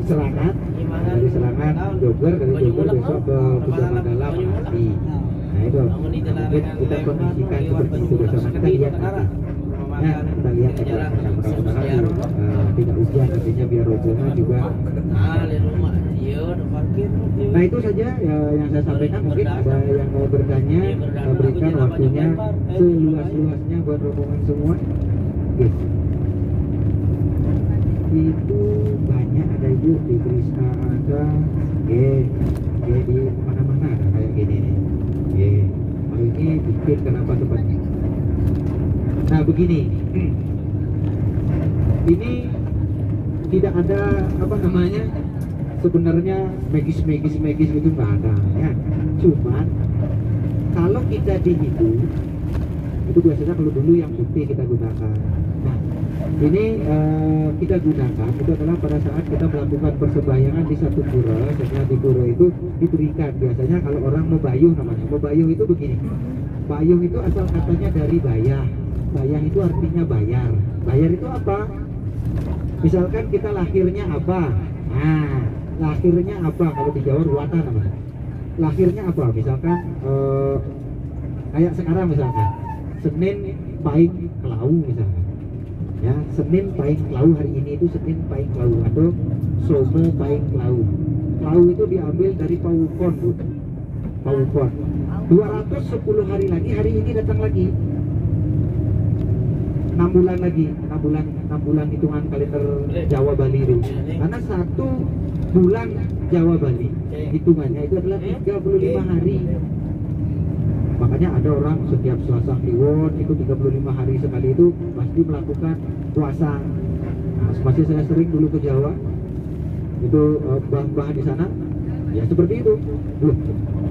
Serangan, dari Serangan Jogger, dari Jogger besok ke Kudaman Dalam Bekasi. Nah itu mungkin kita kondisikan seperti itu besok. Kita lihat nanti. Ya, kita lihat aja. Mudah-mudahan tidak hujan, artinya biar robohnya juga. Nah itu saja ya, yang saya sampaikan. Mungkin ada yang mau bertanya, saya berikan waktunya seluas-luasnya buat rombongan semua. Yes. Itu banyak, ada ibu di Krishna, ada di mana-mana ada kayak gini nih. Kalau ini bikin kenapa tempatnya? Nah begini, ini tidak ada apa namanya, sebenarnya magis itu nggak ada ya. Cuman kalau kita dihitung itu biasanya kalau dulu yang putih kita gunakan. Nah ini kita gunakan itu adalah pada saat kita melakukan persembahyangan di satu pura. Setelah di pura itu diberikan, biasanya kalau orang mebayuh namanya. Mebayuh itu begini, bayuh itu asal katanya dari bayah. Bayah itu artinya bayar. Bayar itu apa? Misalkan kita lahirnya apa? Nah, lahirnya apa? Kalau di Jawa ruwata namanya. Lahirnya apa? Misalkan kayak sekarang misalkan Senin Pahing Kelau misalkan. Ya, Senin Pahing Kelau, hari ini itu Senin Pahing Kelau atau Somo Pahing Kelau. Kelau itu diambil dari Pawukon, Bu. Pawukon. 210 hari lagi, hari ini datang lagi. 6 bulan lagi, 6 bulan hitungan kalender Jawa Bali itu. Karena 1 bulan Jawa Bali hitungannya itu adalah 35 hari. Makanya ada orang setiap Selasa Kliwon itu 35 hari sekali itu pasti melakukan puasa. Nah, masih saya sering dulu ke Jawa itu bah di sana ya seperti itu. Loh,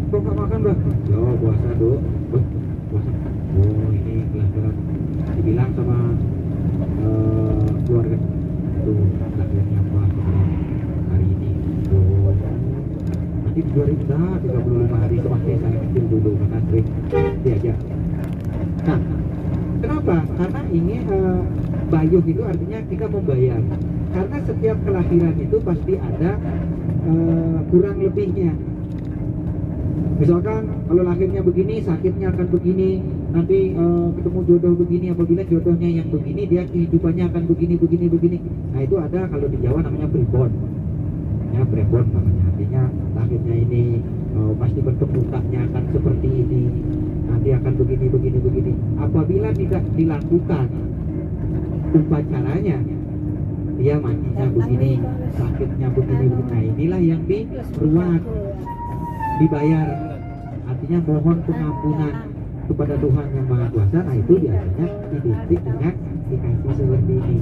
kok nggak makan bah? Ya puasa dong. Puasa. Oh ini kelas dibilang sama keluarga tuh lahirnya apa hari ini. Oh nanti 35 hari seperti saya kecil dulu karena sering diajak. Nah kenapa? Karena ini bayuh itu artinya kita membayar. Karena setiap kelahiran itu pasti ada kurang lebihnya. Misalkan kalau lahirnya begini, sakitnya akan begini, nanti ketemu jodoh begini, apabila jodohnya yang begini, dia kehidupannya akan begini. Nah itu ada kalau di Jawa namanya pribon. Ya pribon namanya, artinya lahirnya ini pasti bentuk mukanya akan seperti ini, nanti akan begini. Apabila tidak dilakukan upacaranya, dia mandinya begini, sakitnya begini. Nah inilah yang diruat, dibayar, artinya mohon pengampunan kepada Tuhan yang Maha Kuasa. Nah itu biasanya identik dengan dikasih seperti ini.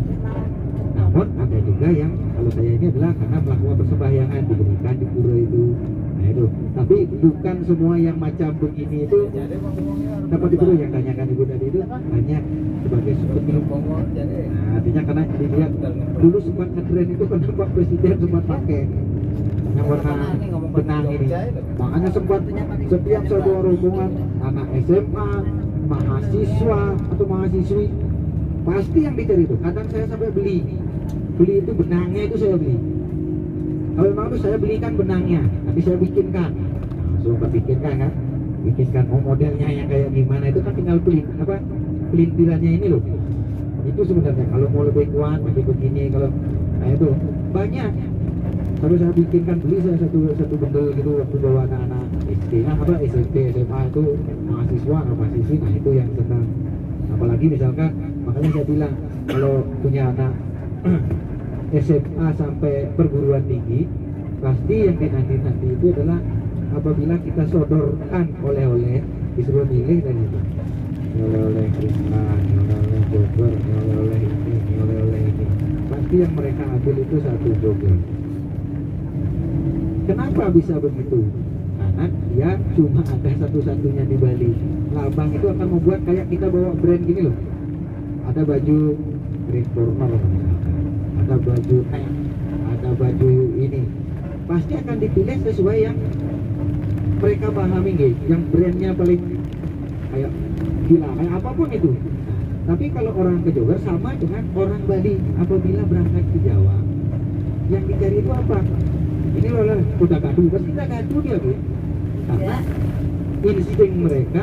Namun ada juga yang kalau saya ini adalah karena melakukan persembahyangan diberikan di pura itu. Nah itu, tapi bukan semua yang macam begini itu dapat di pura. Yang tanyakan ibu tadi itu hanya sebagai souvenir. Nah artinya karena dilihat dulu sempat ngetren itu kan Pak Presiden sempat pakai yang warna benang ini. Makanya sempat setiap sebuah rombongan anak SMA, mahasiswa atau mahasiswi pasti yang dicari itu. Kadang saya sampai beli itu benangnya itu saya beli. Kalau memang itu saya belikan benangnya, nanti saya bikinkan. Langsung bikinkan kan? Bikinkan modelnya yang kayak gimana itu kan tinggal pelintirannya ini loh. Itu sebenarnya kalau mau lebih kuat nanti begini. Kalau nah itu banyak. Kalau saya bikinkan, beli saya satu bendel gitu waktu bawa anak-anak SD, SMP, SMA itu mahasiswa, mahasiswi, nah itu yang senang. Apalagi misalkan, makanya saya bilang kalau punya anak SMA sampai perguruan tinggi, pasti yang dinanti itu adalah apabila kita sodorkan oleh-oleh, disuruh milih dari itu. Oleh-oleh Krishna, oleh-oleh Jogger, oleh-oleh ini, oleh-oleh ini. Pasti yang mereka ambil itu satu Jogger. Kenapa bisa begitu? Karena dia cuma ada satu-satunya di Bali. Labang itu akan membuat kayak kita bawa brand gini loh. Ada baju Green Corner, ada baju ada baju ini. Pasti akan dipilih sesuai yang mereka pahami, yang brandnya paling kayak gila kayak apapun itu. Nah, tapi kalau orang ke Jogja sama dengan orang Bali apabila berangkat ke Jawa, yang dicari itu apa? Ini loh udah gaduh, pasti udah gaduh dia Bu. Karena insting mereka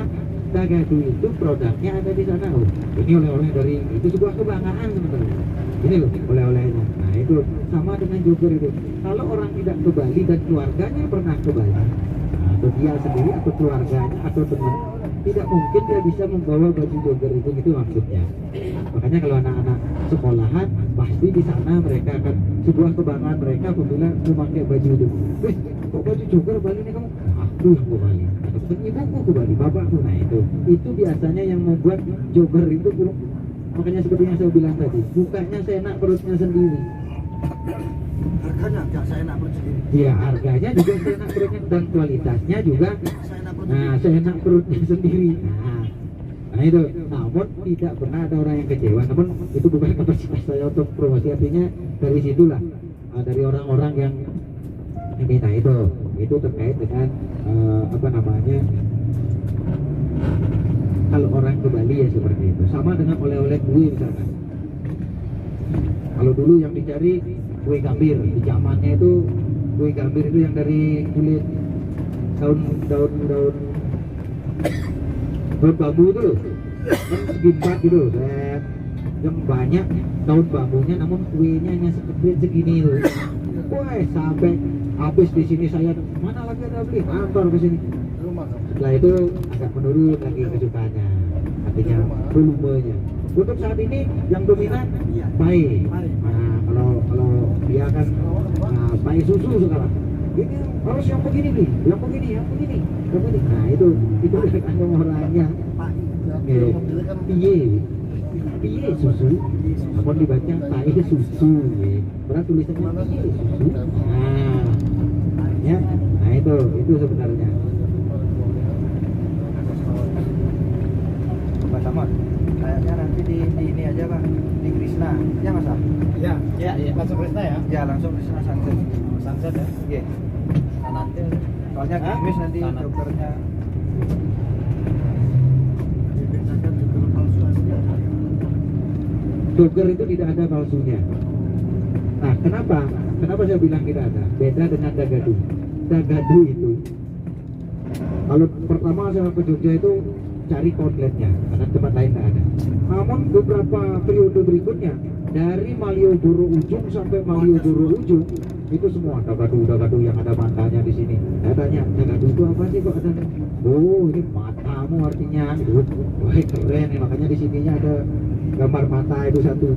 Dagadu itu produknya ada di sana. Oh, ini oleh-oleh dari itu sebuah kebanggaan sebenarnya. Ini loh oleh-olehnya. Nah itu sama dengan Jogja itu. Kalau orang tidak ke Bali dan keluarganya pernah ke Bali, atau dia sendiri atau keluarganya atau teman, tidak mungkin dia bisa membawa baju jogger itu maksudnya. Makanya kalau anak-anak sekolahan pasti di sana mereka akan sebuah kebanggaan mereka apabila memakai baju itu. Kok baju jogger Bali ini kamu? Aku yang ke Bali. Atau ibuku ke Bali, bapakku. Nah itu biasanya yang membuat jogger itu kurang. Makanya seperti yang saya bilang tadi, mukanya seenak perutnya sendiri. Harganya nggak seenak perut sendiri. Iya, harganya juga seenak perutnya dan kualitasnya juga seenak perutnya sendiri. Nah itu, namun tidak pernah ada orang yang kecewa. Namun itu bukan kapasitas saya untuk promosi, artinya dari situlah dari orang-orang yang ini. Nah itu terkait dengan apa namanya, kalau orang ke Bali ya seperti itu. Sama dengan oleh-oleh kue misalkan. Kalau dulu yang dicari kue gambir, di zamannya itu kue gambir itu yang dari kulit daun bambu itu loh, kan segimpat gitu loh, yang banyak daun bambunya, namun kuenya hanya segini loh. Wah sampai habis di sini saya, mana lagi ada beli, antar ke sini. Setelah itu agak menurun lagi kesukaannya, artinya volumenya. Untuk saat ini yang dominan pai. Nah kalau dia kan pai susu sekarang. Ini harus yang begini nih, yang begini. Nah itu tergantung orangnya. Piye susu, namun dibaca pai susu. Berat tulisannya piye susu. Nah itu sebenarnya. Pak Samad, kayaknya nanti di ini aja Pak, di Krishna, ya Mas? Ya, langsung Krishna ya? Ya, langsung Krishna Sunset. Sunset ya? Iya. Nah, nanti soalnya Gimis nanti dokternya. Jogger itu tidak ada palsunya. Nah, kenapa? Kenapa saya bilang tidak ada? Beda dengan Dagadu. Dagadu itu, kalau pertama saya ke Jogja itu cari outletnya, karena tempat lain tidak ada. Namun beberapa periode berikutnya, dari Malioboro ujung sampai Malioboro ujung, itu semua Dagadu yang ada matanya di sini. Saya tanya, Dagadu itu apa sih kok ada? Oh, ini matamu artinya. Wah keren ya, makanya di sininya ada gambar mata itu satu.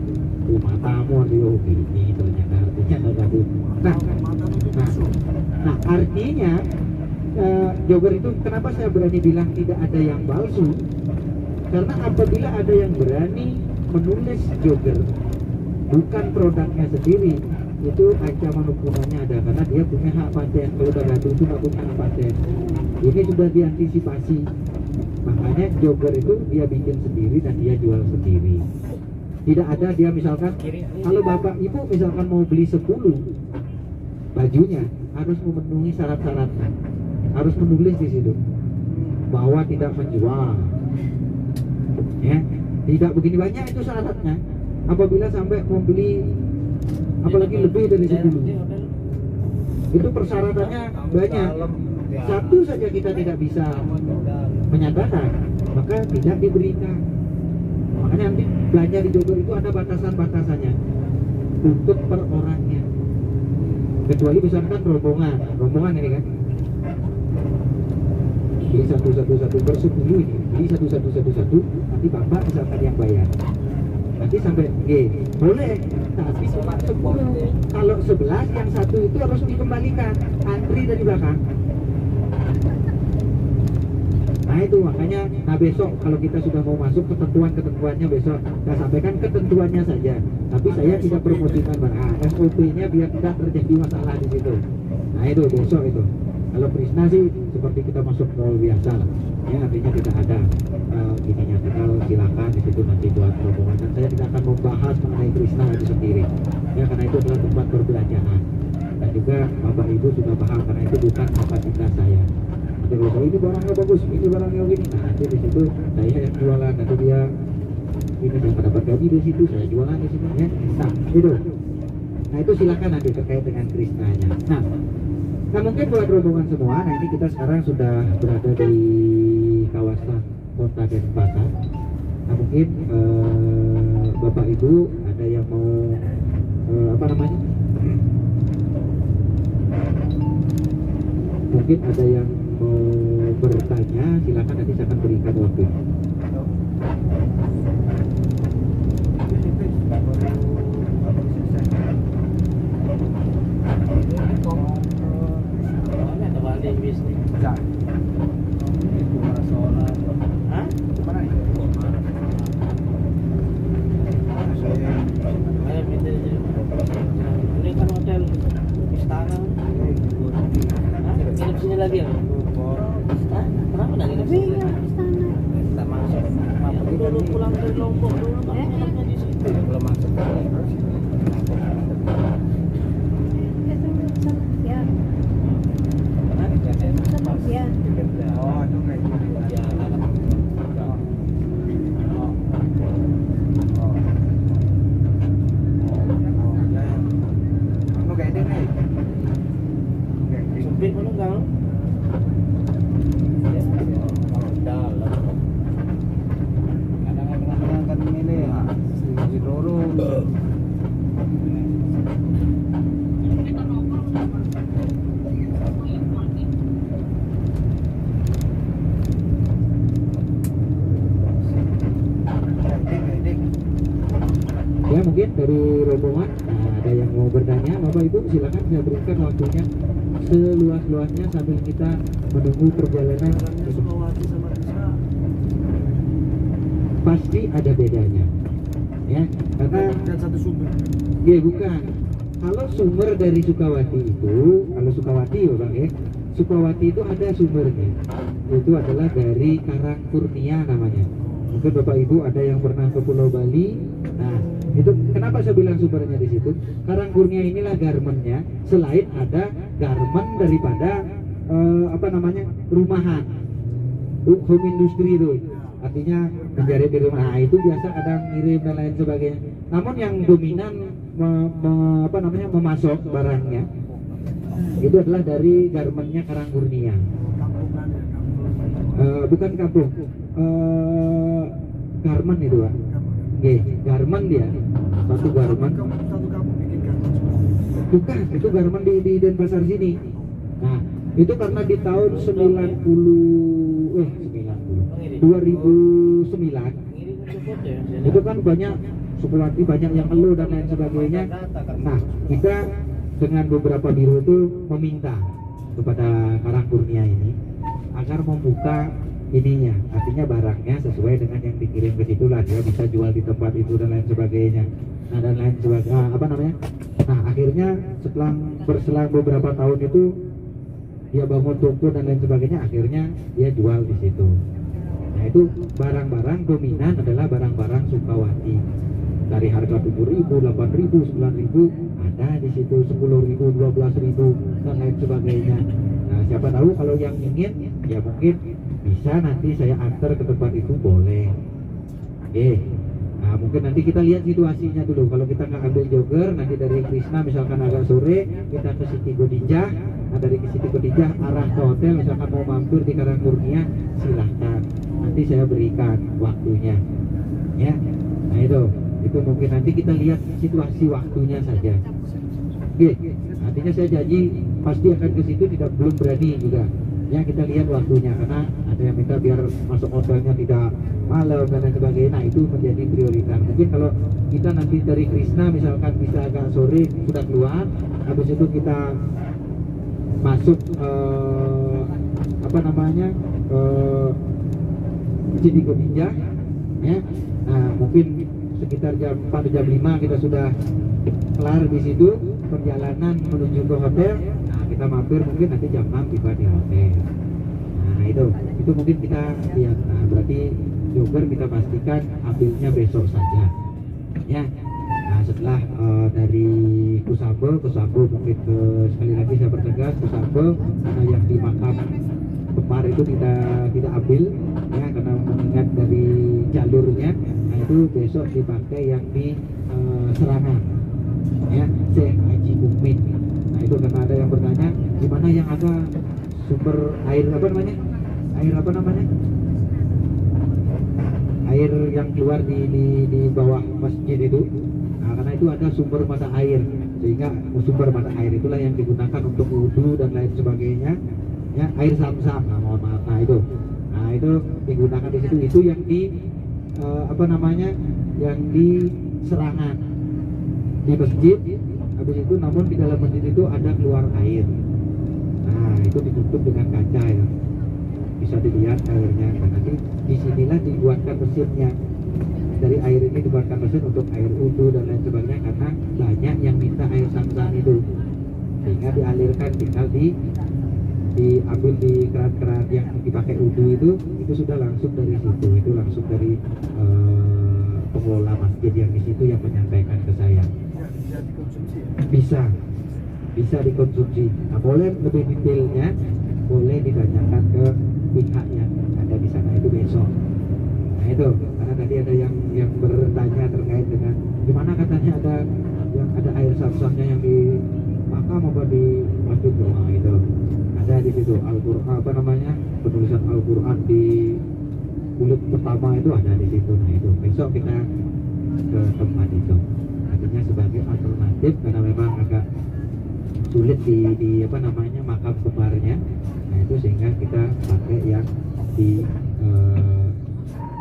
Oh, matamu artinya, oh gini ternyata artinya Dagadu. Nah artinya jogger itu kenapa saya berani bilang tidak ada yang palsu, karena apabila ada yang berani menulis jogger bukan produknya sendiri, itu ancaman hukumannya ada, karena dia punya hak paten. Kalau Dagadu itu nggak punya hak paten, ini sudah diantisipasi. Makanya jogger itu dia bikin sendiri dan dia jual sendiri. Tidak ada dia misalkan, kalau bapak ibu misalkan mau beli 10 bajunya, harus memenuhi syarat-syaratnya, harus menulis di situ bahwa tidak menjual, ya, tidak begini banyak itu syaratnya. Apabila sampai membeli apalagi lebih dari 10, itu persyaratannya banyak. Satu saja kita tidak bisa menyatakan, maka tidak diberikan. Makanya nanti belanja di jogger itu ada batasan-batasannya untuk per orangnya. Kecuali misalkan rombongan ini kan, beli satu bersepuluh ini, beli satu, nanti bapak misalkan yang bayar, nanti sampai boleh, tapi cuma 10. Kalau 11 yang satu itu harus dikembalikan, antri dari belakang. Nah itu makanya, nah besok kalau kita sudah mau masuk ketentuannya besok saya sampaikan ketentuannya saja, tapi saya tidak promosikan SOP-nya biar tidak terjadi masalah di situ. Nah itu besok itu. Kalau Krishna sih seperti kita masuk mall biasa lah, ya artinya tidak ada ininya, tinggal silakan di situ nanti buat rombongan. Dan saya tidak akan membahas mengenai Krishna itu sendiri, ya karena itu adalah tempat perbelanjaan dan juga bapak ibu sudah paham karena itu bukan tempat tinggal saya. nanti kalau ini barangnya bagus, ini barangnya gini, nah nanti di situ saya yang jualan, nanti dia ini yang mendapat gaji di situ, saya jualan di situ ya. Nah itu, nah itu silakan nanti terkait dengan Krisnanya. Nah mungkin buat rombongan semua, nah ini kita sekarang sudah berada di kawasan Kota Denpasar. Nah mungkin Bapak Ibu ada yang mau apa namanya? Mungkin ada yang mau bertanya, silakan nanti saya akan berikan waktu. Sini lagi ya? Kenapa nggak nginep sini? Kita masuk. Dulu pulang dari Lombok dulu kan nginepnya di situ. Belum masuk. Oh, itu kayak gitu. Ya, sempit mana enggak? Kadang-kadang kan milih si Roro. Ya mungkin dari rombongan ada yang mau bertanya, Bapak Ibu silakan saya berikan waktunya seluas-luasnya sambil kita menunggu perjalanan. Pasti ada bedanya, ya karena Dan satu sumber. ya bukan. Kalau sumber dari Sukawati itu, kalau Sukawati ya Bang ya, Sukawati itu ada sumbernya, itu adalah dari Karang Kurnia namanya. Mungkin Bapak Ibu ada yang pernah ke Pulau Bali. Nah, itu kenapa saya bilang sumbernya di situ? Karang Kurnia inilah garmennya. Selain ada garmen daripada apa namanya rumahan, home industry itu, artinya menjadi di rumah. Nah, itu biasa kadang ngirim dan lain sebagainya. Namun yang dominan apa namanya memasok barangnya itu adalah dari garmennya Karang Kurnia. Bukan kampung. Garmen itu Pak. Oke, garmen dia. Satu garmen. Bukan, itu garmen di Denpasar sini. Nah, itu karena di tahun 2009 itu kan banyak Sukawati banyak yang ngeluh dan lain sebagainya. Nah, kita dengan beberapa biro itu meminta kepada Karang Kurnia ini agar membuka ininya, artinya barangnya sesuai dengan yang dikirim ke situ lah, dia bisa jual di tempat itu dan lain sebagainya. Nah dan lain sebagainya, apa namanya? Nah akhirnya berselang beberapa tahun itu dia bangun toko dan lain sebagainya, akhirnya dia jual di situ. Nah itu barang-barang dominan adalah barang-barang Sukawati. Dari harga 7.000, 8.000, 9.000 ada di situ, 10.000, 12.000 dan lain sebagainya. Nah siapa tahu kalau yang ingin ya mungkin bisa nanti saya antar ke tempat itu, boleh. Oke. Nah mungkin nanti kita lihat situasinya dulu. Kalau kita nggak ambil jogger, nanti dari Krishna misalkan agak sore kita ke Siti Godijah. Nah dari Siti Godijah arah ke hotel, misalkan mau mampir di Karang Kurnia, silahkan. Nanti saya berikan waktunya. Ya. Nah itu mungkin nanti kita lihat situasi waktunya saja. Oke. Artinya saya janji pasti akan ke situ, belum berani juga. Ya kita lihat waktunya, karena ada yang minta biar masuk hotelnya tidak malam dan lain sebagainya. Nah itu menjadi prioritas. Mungkin kalau kita nanti dari Krishna misalkan bisa agak sore sudah keluar, habis itu kita masuk apa namanya Siti Godijah, ya. Nah mungkin sekitar jam 4 jam 5 kita sudah kelar di situ perjalanan menuju ke hotel. Nah kita mampir mungkin nanti jam 6 tiba di hotel. Nah itu mungkin kita lihat. Nah berarti jogger kita pastikan ambilnya besok saja, ya. Nah setelah dari Kusambel mungkin sekali lagi saya pertegas Kusambel karena yang di makam kemar itu kita ambil ya, karena mengingat dari jalurnya. Nah itu besok dipakai yang di Serangan ya, Syekh Haji Mukmin. Nah itu karena ada yang bertanya di mana yang ada sumber air apa namanya, air yang keluar di bawah masjid itu. Nah, karena itu ada sumber mata air, sehingga sumber mata air itulah yang digunakan untuk wudhu dan lain sebagainya ya, air Zam-Zam. Nah, mohon maaf. Nah itu digunakan di situ, itu yang di yang di Serangan di masjid. Habis itu namun di dalam masjid itu ada keluar air. Nah itu ditutup dengan kaca ya, bisa dilihat airnya. Nah, nanti disinilah dibuatkan mesinnya. Dari air ini dibuatkan mesin untuk air wudhu dan lain sebagainya, karena banyak yang minta air Zam-Zam itu, sehingga dialirkan, tinggal diambil di keran-keran yang dipakai wudhu itu sudah langsung dari situ, itu langsung dari pengelola masjid yang di situ yang menyampaikan ke saya. Bisa dikonsumsi. Nah, boleh lebih detailnya boleh ditanyakan ke pihak yang ada di sana itu besok. Nah itu karena tadi ada yang bertanya terkait dengan di mana katanya ada air Zam-Zamnya yang di makam apa di masjid. Nah itu ada di situ Al-Qur'an penulisan Al-Qur'an di kulit pertama itu ada di situ. Nah itu besok kita ke tempat itu, artinya sebagai alternatif karena memang agak sulit di makam kembarnya. Nah itu sehingga kita pakai yang di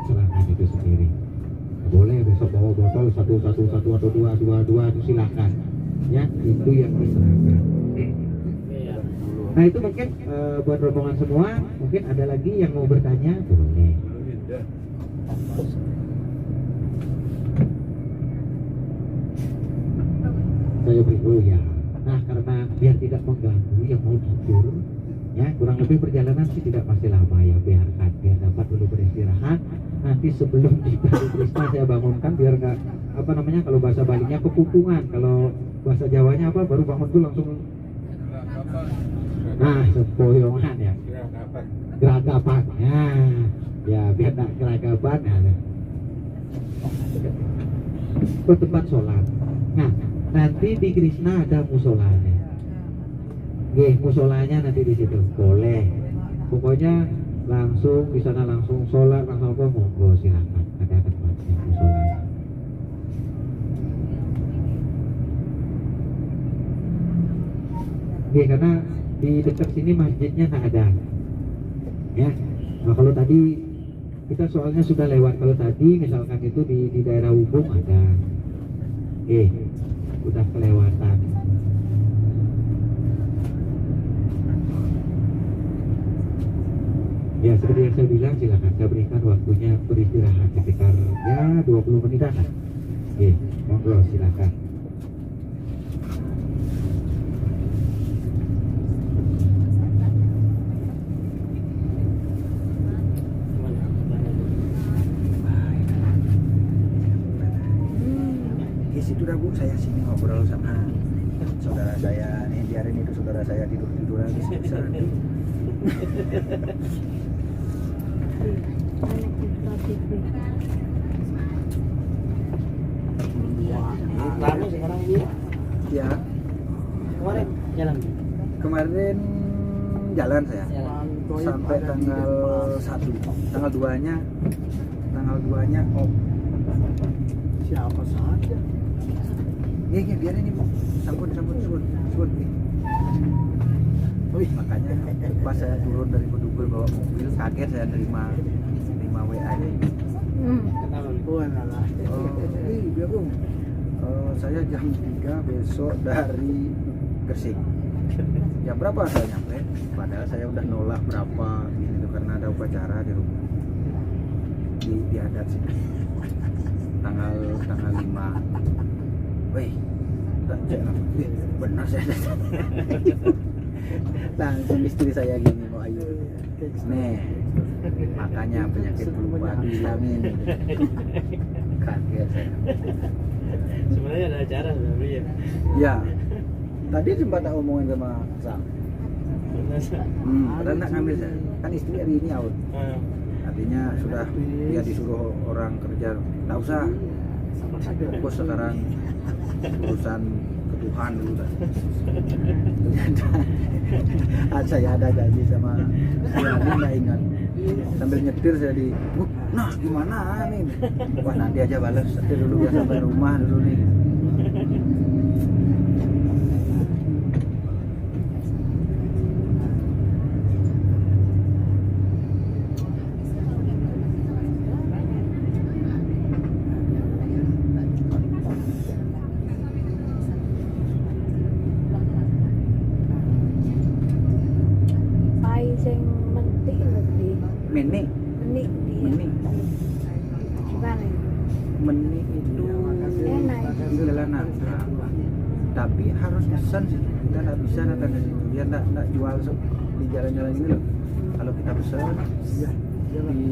Serangan itu sendiri. Boleh besok bawa botol satu atau dua itu silakan ya, itu yang di Serangan. Nah itu mungkin buat rombongan semua. Mungkin ada lagi yang mau bertanya, boleh. Saya beri dulu ya. Nah karena biar tidak mengganggu yang mau tidur ya, kurang lebih perjalanan sih tidak masih lama ya, biar dapat dulu beristirahat. Nanti sebelum di Krishna saya bangunkan biar nggak kalau bahasa Balinya kepupungan, kalau bahasa Jawanya baru bangun tuh langsung sepoyongan ya, geragapan ya biar tak geragapan ya. Ke tempat sholat. Nah nanti di Krishna ada musolanya. Musolanya nanti di situ boleh. Pokoknya langsung di sana langsung sholat langsung monggo silakan, ada tempatnya musolanya. Karena di dekat sini masjidnya nggak ada. Ya. Nah kalau tadi kita soalnya sudah lewat, kalau tadi misalkan itu di daerah Ubung ada. Udah kelewatan. Ya seperti yang saya bilang, silakan saya berikan waktunya beristirahat sekitar 20 menitan. Monggo silakan. Situ dah Bu, saya sini ngobrol sama saudara saya nih, biarin itu saudara saya tidur lagi bisa. Rame sekarang dia. Ya. Kemarin jalan saya. Sampai tanggal 1. Tanggal 2-nya off. Siapa saja? Iya, biarin ini, Bu. Sambut. Makanya pas saya turun dari Bedugul bawa mobil, kaget saya terima WA ini. Iya, Bung. Saya jam 3 besok dari Gresik. Jam berapa saya nyampe? Padahal saya udah nolak berapa ini tuh karena ada upacara di rumah. Di adat sini. Tanggal 5. Wih, tak cek lah. Benar saya datang. Langsung istri saya gini, mau ayo. Nih, makanya penyakit pelupa dihilangin. Kaget saya. Sebenarnya ada acara tapi ya. Ya, tadi sempat tak omongin sama Sam. Padahal nak ngambil saya. kan istri hari ini out. Artinya sudah dia disuruh orang kerja, nggak usah fokus sekarang urusan ketuhan dulu kan. Ternyata saya ada janji sama si Ali, nggak ingat, sambil nyetir saya di nah gimana nih, wah nanti aja balas, setir dulu ya sampai rumah dulu nih. Pai sing mentik lebih Menik menik dia. Menik. Gimana ya? menik itu Enak. adalah nangka, tapi harus pesan sih, kita nggak bisa datang ke sini, dia nggak jual di jalan-jalan ini loh. Kalau kita pesan di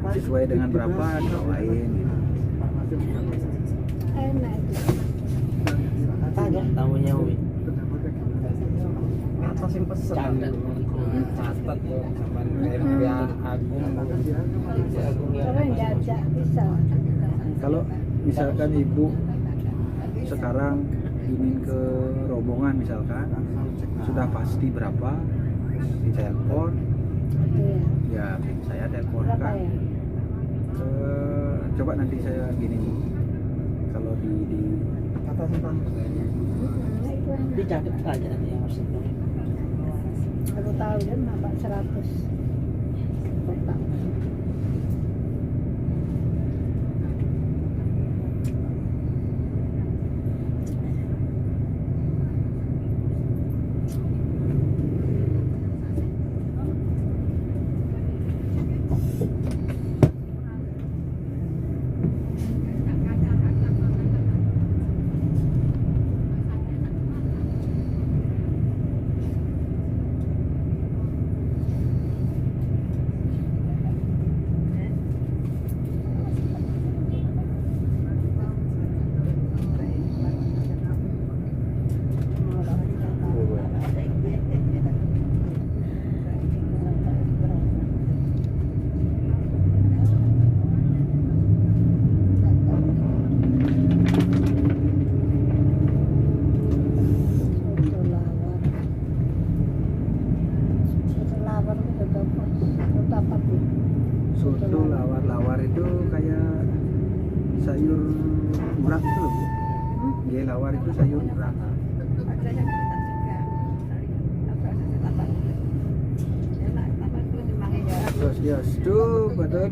sesuai dengan berapa dibawain. Enak itu. Tanya tamunya Wi. Atas yang pesan Catat ya, sama yang Agung. Orang jajak bisa. kalau misalkan ibu sekarang ingin ke rombongan misalkan sudah pasti berapa di telepon, Iya. ya saya Berapa teleponkan. ya? Coba nanti saya gini, kalau di atas Itu enak. Dicatat aja nanti yang maksudnya. Aku tahu kan nampak 100 kotak. soto lawar itu kayak sayur urak itu loh Bu. Iya, lawar itu sayur urak. Swastiastu, betul.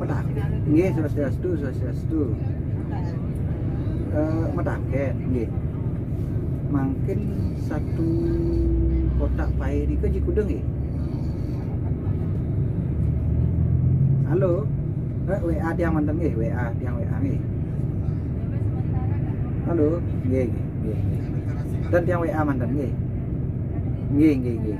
Medak. Nggih, swastiastu. Medaket, nggih. Mungkin satu kotak pai di keji kudeng nggih. Halo. WA tiang manten nggih, WA nggih. Halo, nggih. Dan tiang WA manten nggih. Nggih.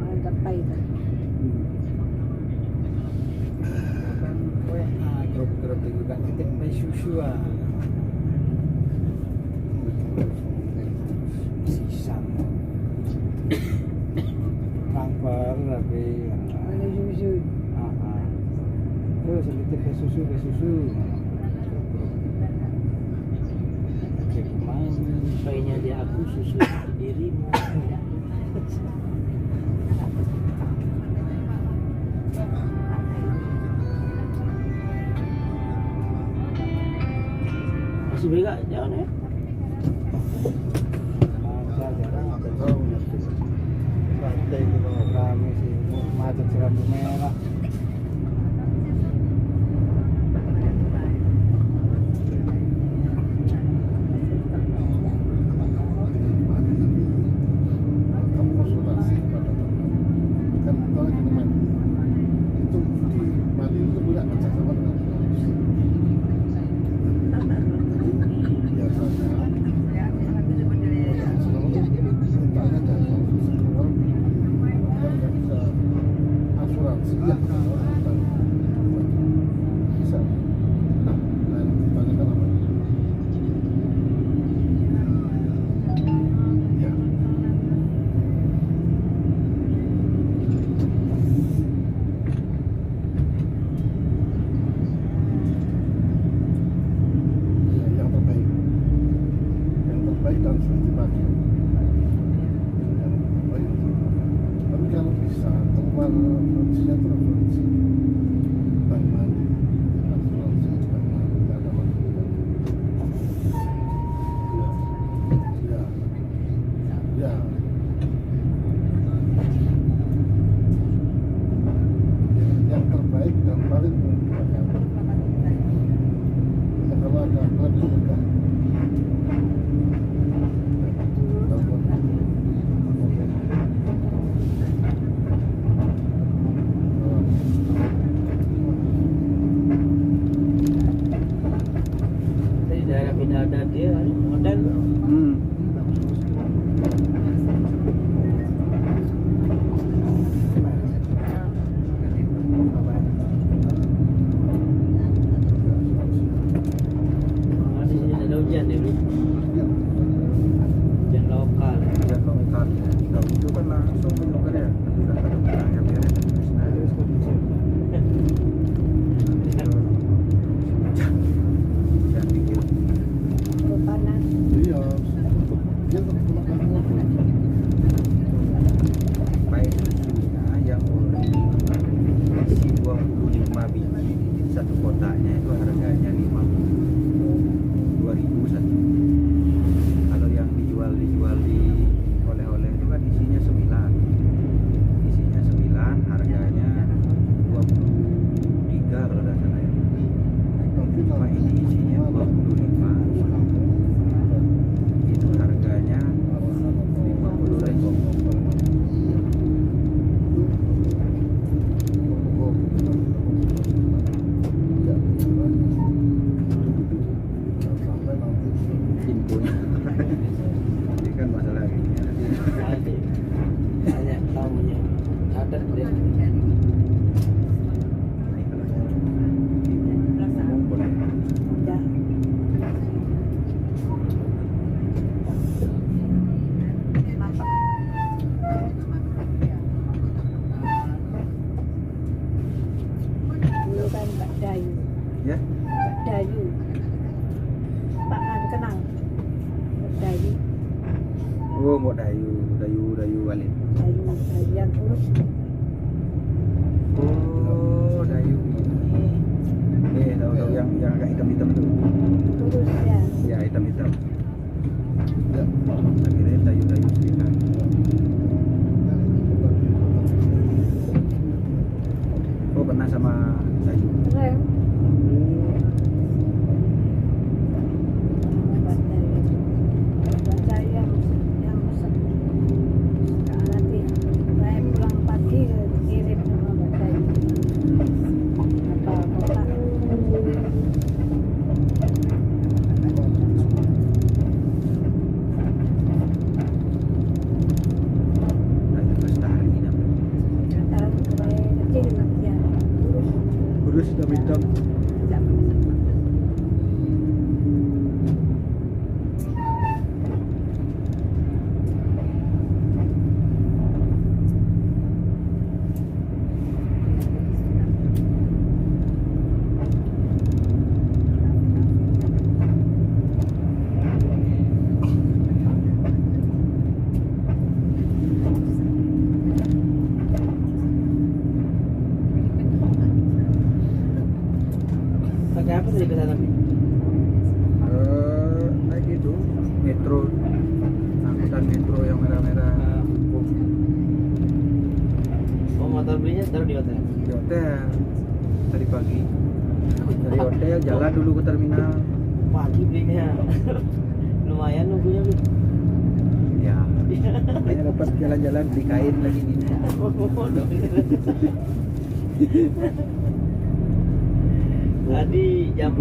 Mantap pai itu. Grup juga titip pai susu sisam transfer tapi Ada susu. terus titip pai susu Painya di aku, susu di dirimu. Masih bega jangan ya. kami sih macet lampu merah. terbaik dalam seperti pagi. Tapi kalau bisa keluar kondisinya itu kondisi bang mandi, asuransi bang mandi tidak ada masalah. Ya. Yang terbaik dan paling banyak. Kalau ada lebih mudah. Dari daerah Bidadari dia model. Di sini ada hujan ya, Bu. Hujan lokal. Ya kalau itu kan langsung menyukai ya, sudah ada yang beres. Nah, terus kondisi. Jangan pikir Kalau panas. Iya. Dia menggunakan mobil. baik susunya yang isi 25 biji satu kotaknya itu harganya 2.000 satu. Kalau yang dijual di oleh-oleh itu kan isinya 9 harganya 23 kalau tidak salah ya. Cuma ini isinya 25, itu harganya 50.000. Infonya ini kan masalah gini ya, nanti Ada banyak tamunya. Catat dia. ini kalau ngomong boleh. Udah. Dulu kan Pak Dayu. Ya, Pak Dayu. Pak An kenal. Pak Dayu. oh mau dayu balik. Dayu yang kurus. Oh dayu ini tahu yang agak hitam tuh. Kurus ya. Ya hitam ya, akhirnya dayu sekitar. Oh pernah sama dayu. Keren. Pak Dayu. Pak Dayu yang mesen. Nanti saya pulang pagi kirim sama Pak Dayu. Apa kotak. Dayu Lestari namanya. Tahu saya kecil ya. Kurus hitam. Tidak Pakai apa tadi ke sana, Bi? Kayak gitu, metro, angkutan metro yang merah-merah. Oh, motor belinya taruh di hotel. Di hotel tadi pagi. Dari hotel jalan dulu ke terminal. Pagi belinya. Lumayan nunggunya, Bi. Ya, makanya dapat jalan-jalan beli kain lagi gini. Tadi jam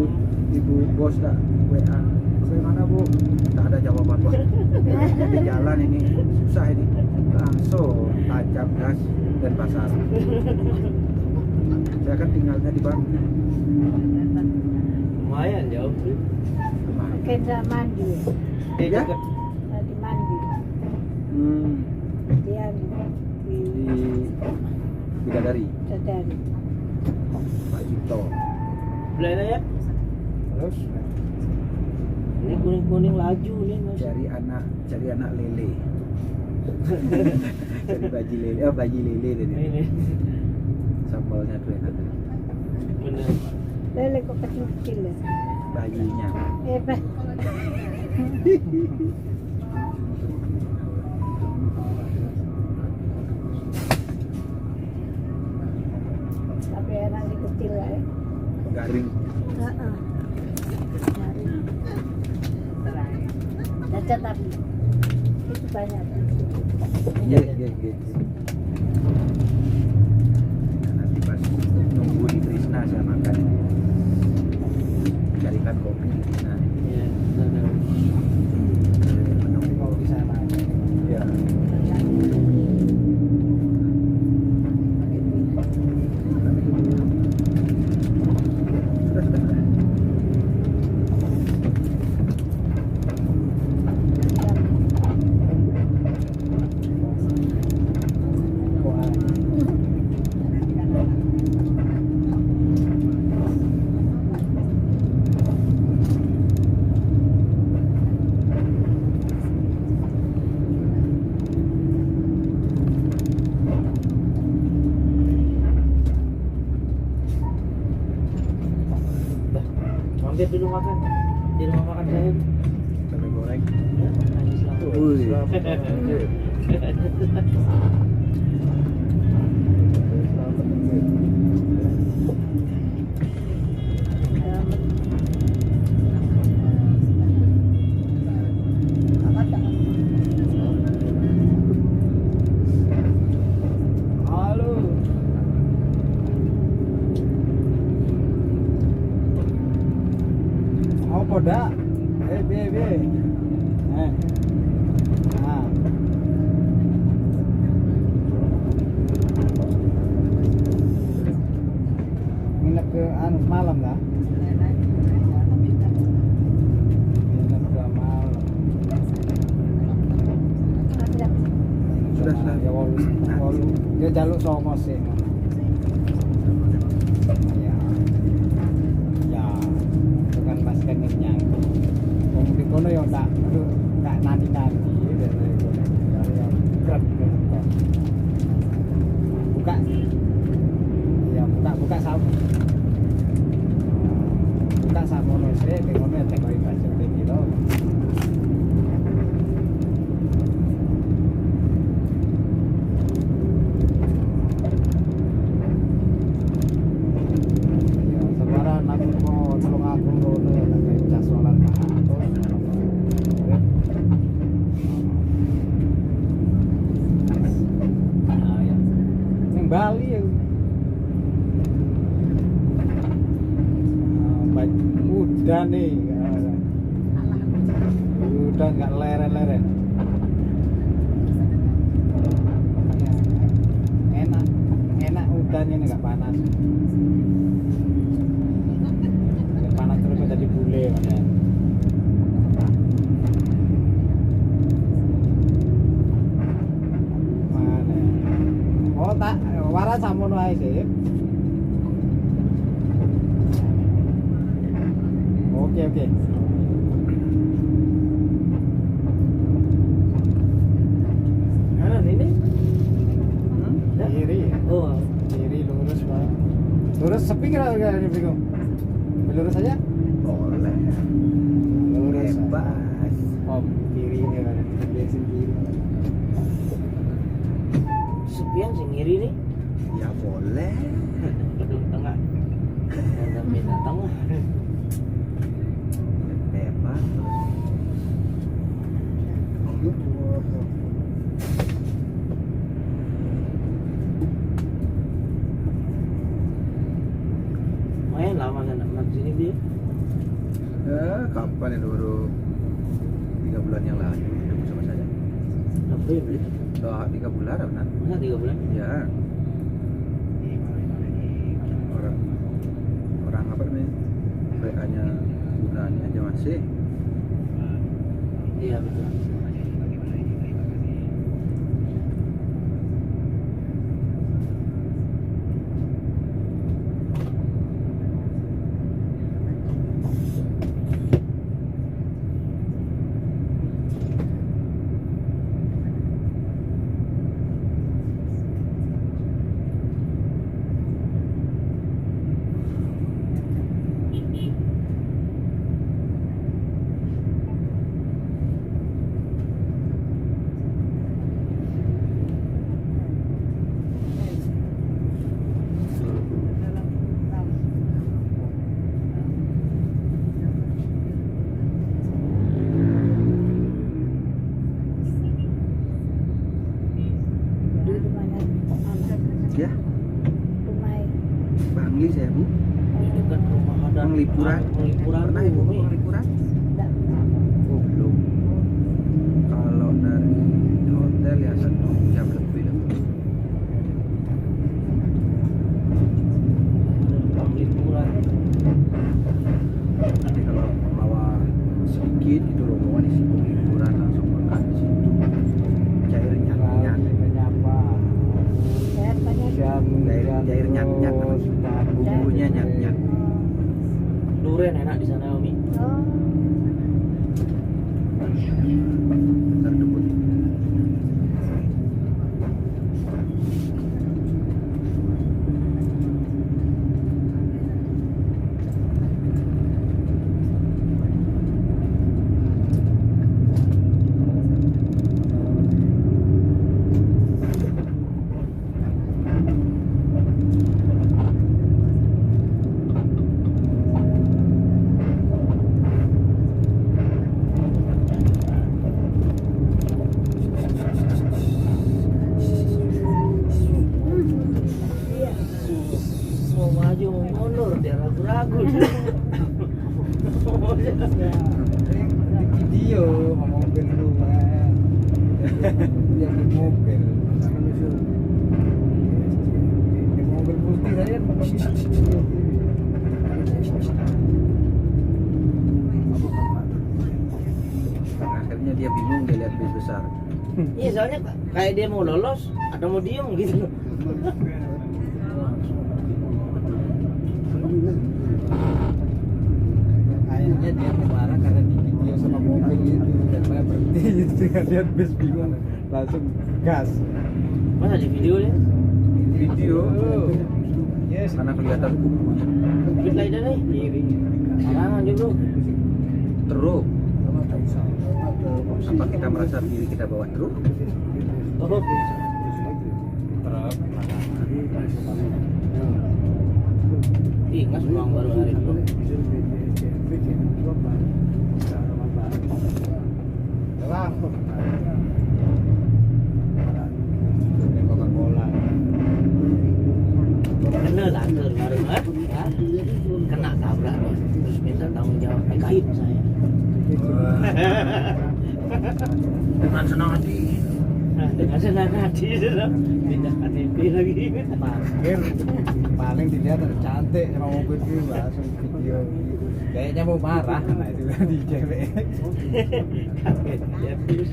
Ibu bos dah WA. Bagaimana Bu? Tak ada jawaban Bos. Di jalan ini susah ini. Langsung tancap gas dan pasar. Saya kan tinggalnya di Bandung. lumayan jauh, Bi. Kendra mandi. Ya? Tadi mandi. Dia Di Bidadari, Bidadari. Pak Cipto. Belanja ya? Terus Ini Ini kuning-kuning laju nih mas. Cari anak lele. Cari baji lele tadi. Ini Sambalnya tuh enak. bener. Lele kok kecil-kecil ya. Bajinya. Pak. Tapi enak di kecil ya. Garing. Heeh. Cacat tapi itu banyak. Iya. Nanti pas nunggu di Krishna saya makan. Carikan kopi di Krishna. Iya, bener. Menunggu di sana. Ya. Mampir dulu makan di rumah makan saya. Sampai goreng. Ya, Haji Selamat. Halo. Apa dak? Be. Nah. Nginep ke malam lah. Nginep ke malam. Sudah. Ya walu. Dia jaluk sama sih. Ya, itu kan pas keningnya. Di kono ya tak nanti dari yang berat buka sabu sih di kono ya teko ibadah tinggi loh. Ya sekarang aku mau tolong aku ngono tak cas sholat Bali ya. Udah nih. Udah nggak leren-leren. Enak udannya nih nggak panas. Panas terus jadi bule mana. Oh tak, waras samono ae sih. Oke. Kanan ini? Kiri. Oh, Kiri lurus Pak. Lurus sepi kira ini bingung. Lurus aja? Boleh. Lurus. Bebas. Oh, kiri ini kan bensin kiri. sepian sih ngiri nih. Ya boleh. Duduk tengah. Ada beda tengah. Bebas. Main lama kan nak sini dia. Ya, kapan ya dulu? 3 bulan yang lalu ketemu sama saya. Apa ya beli? 3 bulan kan? Masa 3 bulan? Ya. Orang apa namanya? WA-nya gunanya aja masih. Iya betul. Ya, Rumah Bangli saya Bu. Di dekat rumah ada Penglipuran. penglipuran Pernah Ibu Umi. penglipuran? enggak. Oh, belum. Kalau dari hotel ya 1 jam lebih lah. Penglipuran. Nanti kalau bawa sedikit itu rombongan isi penglipuran langsung makan di situ. Cair nyak-nyak. Saya banyak Cair nyak-nyak. Bumbunya nyak-nyak. Duren enak di sana Umi. oh Ntar debut. iya Mau maju mau mundur dia ragu-ragu. Video mobil rumah. Yang di mobil. Di mobil putih saya akhirnya dia bingung dia lihat bis besar. Iya soalnya kayak dia mau lolos atau mau diem gitu. Kayaknya dia marah karena di video sama mobil itu dan saya berhenti dengan lihat bis bingung langsung gas. Masa di video ya? Video. Yes. Karena kelihatan kukunya. Kita lihat nih. Serangan juga. Truk. Apa kita merasa diri kita bawa truk? Oh. Truk. Ingat uang baru hari itu. Telang. Coca-Cola. Kena lah baru kan? Kena tabrak nih. Terus minta tanggung jawab. Kait saya. Dengan senang hati. Dengan senang hati sudah. Pindah KTP lagi. Parkir paling dilihat ada cantik sama mobil itu langsung video kayaknya mau marah nah itu kan di cewek Kaget lihat terus.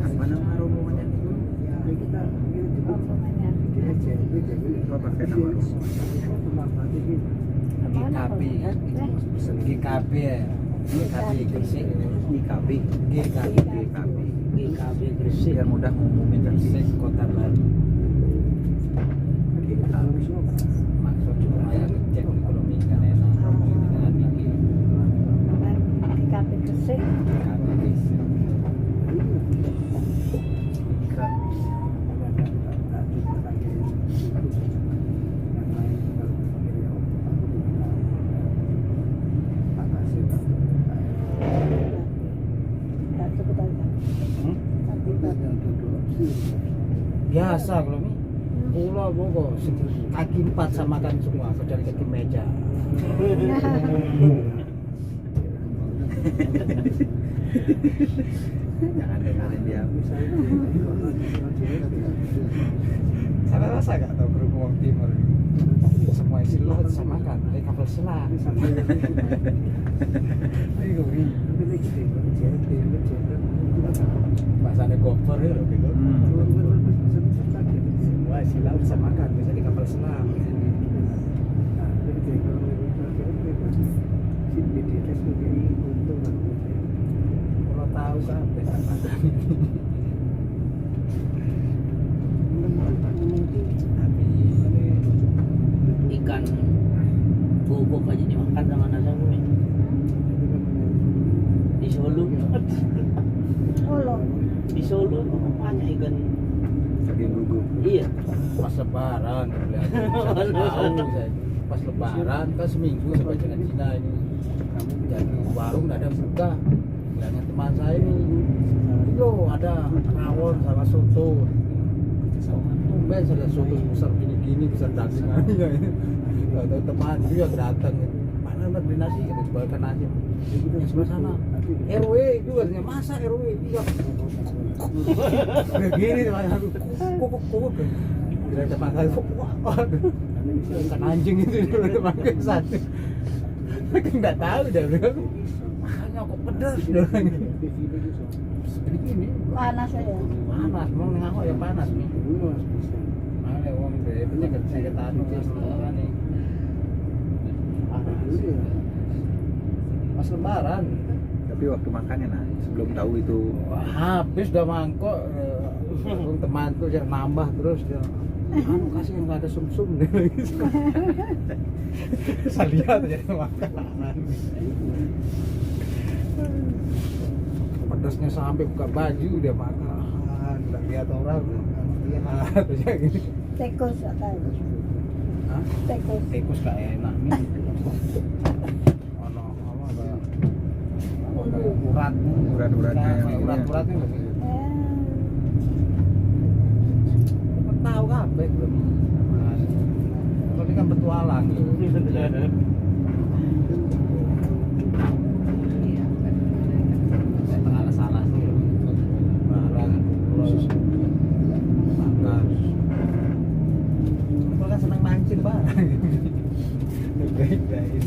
apa nama rombongannya itu rombongannya apa pakai nama GKB GKB ya GKB Gresik GKB GKB GKB GKB Gresik. biar mudah ngumumin Gresik kota baru GKB maksud supaya ngecek ekonomi kan enak rombongan dengan bikin di KP Gresik GKB Gresik satu petang biasa kalau mi pulau pokok kaki 4 sama kan semua kecuali kaki meja jangan dengerin dia saya rasa gak tau berhubung timur semua isi laut sama kan dari kapal selam bahasanya koper ya loh gitu semua isi laut sama kan bisa di kapal selam kalau tahu sampai sama Ikan bubuk aja dimakan sama nasi Umi. Di Solo. Solo Di Solo banyak ikan. saking gugup Iya. pas lebaran kelihatan tahu saya pas lebaran kan seminggu sampai dengan Cina ini jadi warung nggak ada buka. Bilangnya teman saya ini loh ada rawon sama soto. Tumben ada soto besar gini besar dagingannya ini. Nggak tahu teman dia datang, mana beli nasi, kita jualkan nasi. Yang sebelah sana RW juga, masa RW iya. Kayak gini teman aku, kukuk. Bila teman saya wah, kan anjing itu udah makan satu. Mereka nggak tahu dah bilang, makanya kok pedas bilang. Begini Panas ya. panas, mau nengok ya panas nih. Mana uang deh, penyakit saya tanu orang nih. Pas lebaran. Tapi waktu makannya nah, sebelum tahu itu Wah, habis udah mangkok. Teman tuh yang nambah terus dia. Anu kasih yang nggak ada sumsum deh lagi. Saya lihat aja makanan. Pedasnya sampai buka baju dia makan. Udah lihat orang, lihat aja gini. Tekos atau Hah? tekos. Tikus gak enak nih. Ono apa kayak Urat-uratnya yang kayak ini. urat-uratnya lagi. Eh, Tahu kabeh belum. Kalau ini kan petualang gitu. Saya tengah salah sih. Barang terus makan. Kalau kan senang mancing barang. Baik-baik.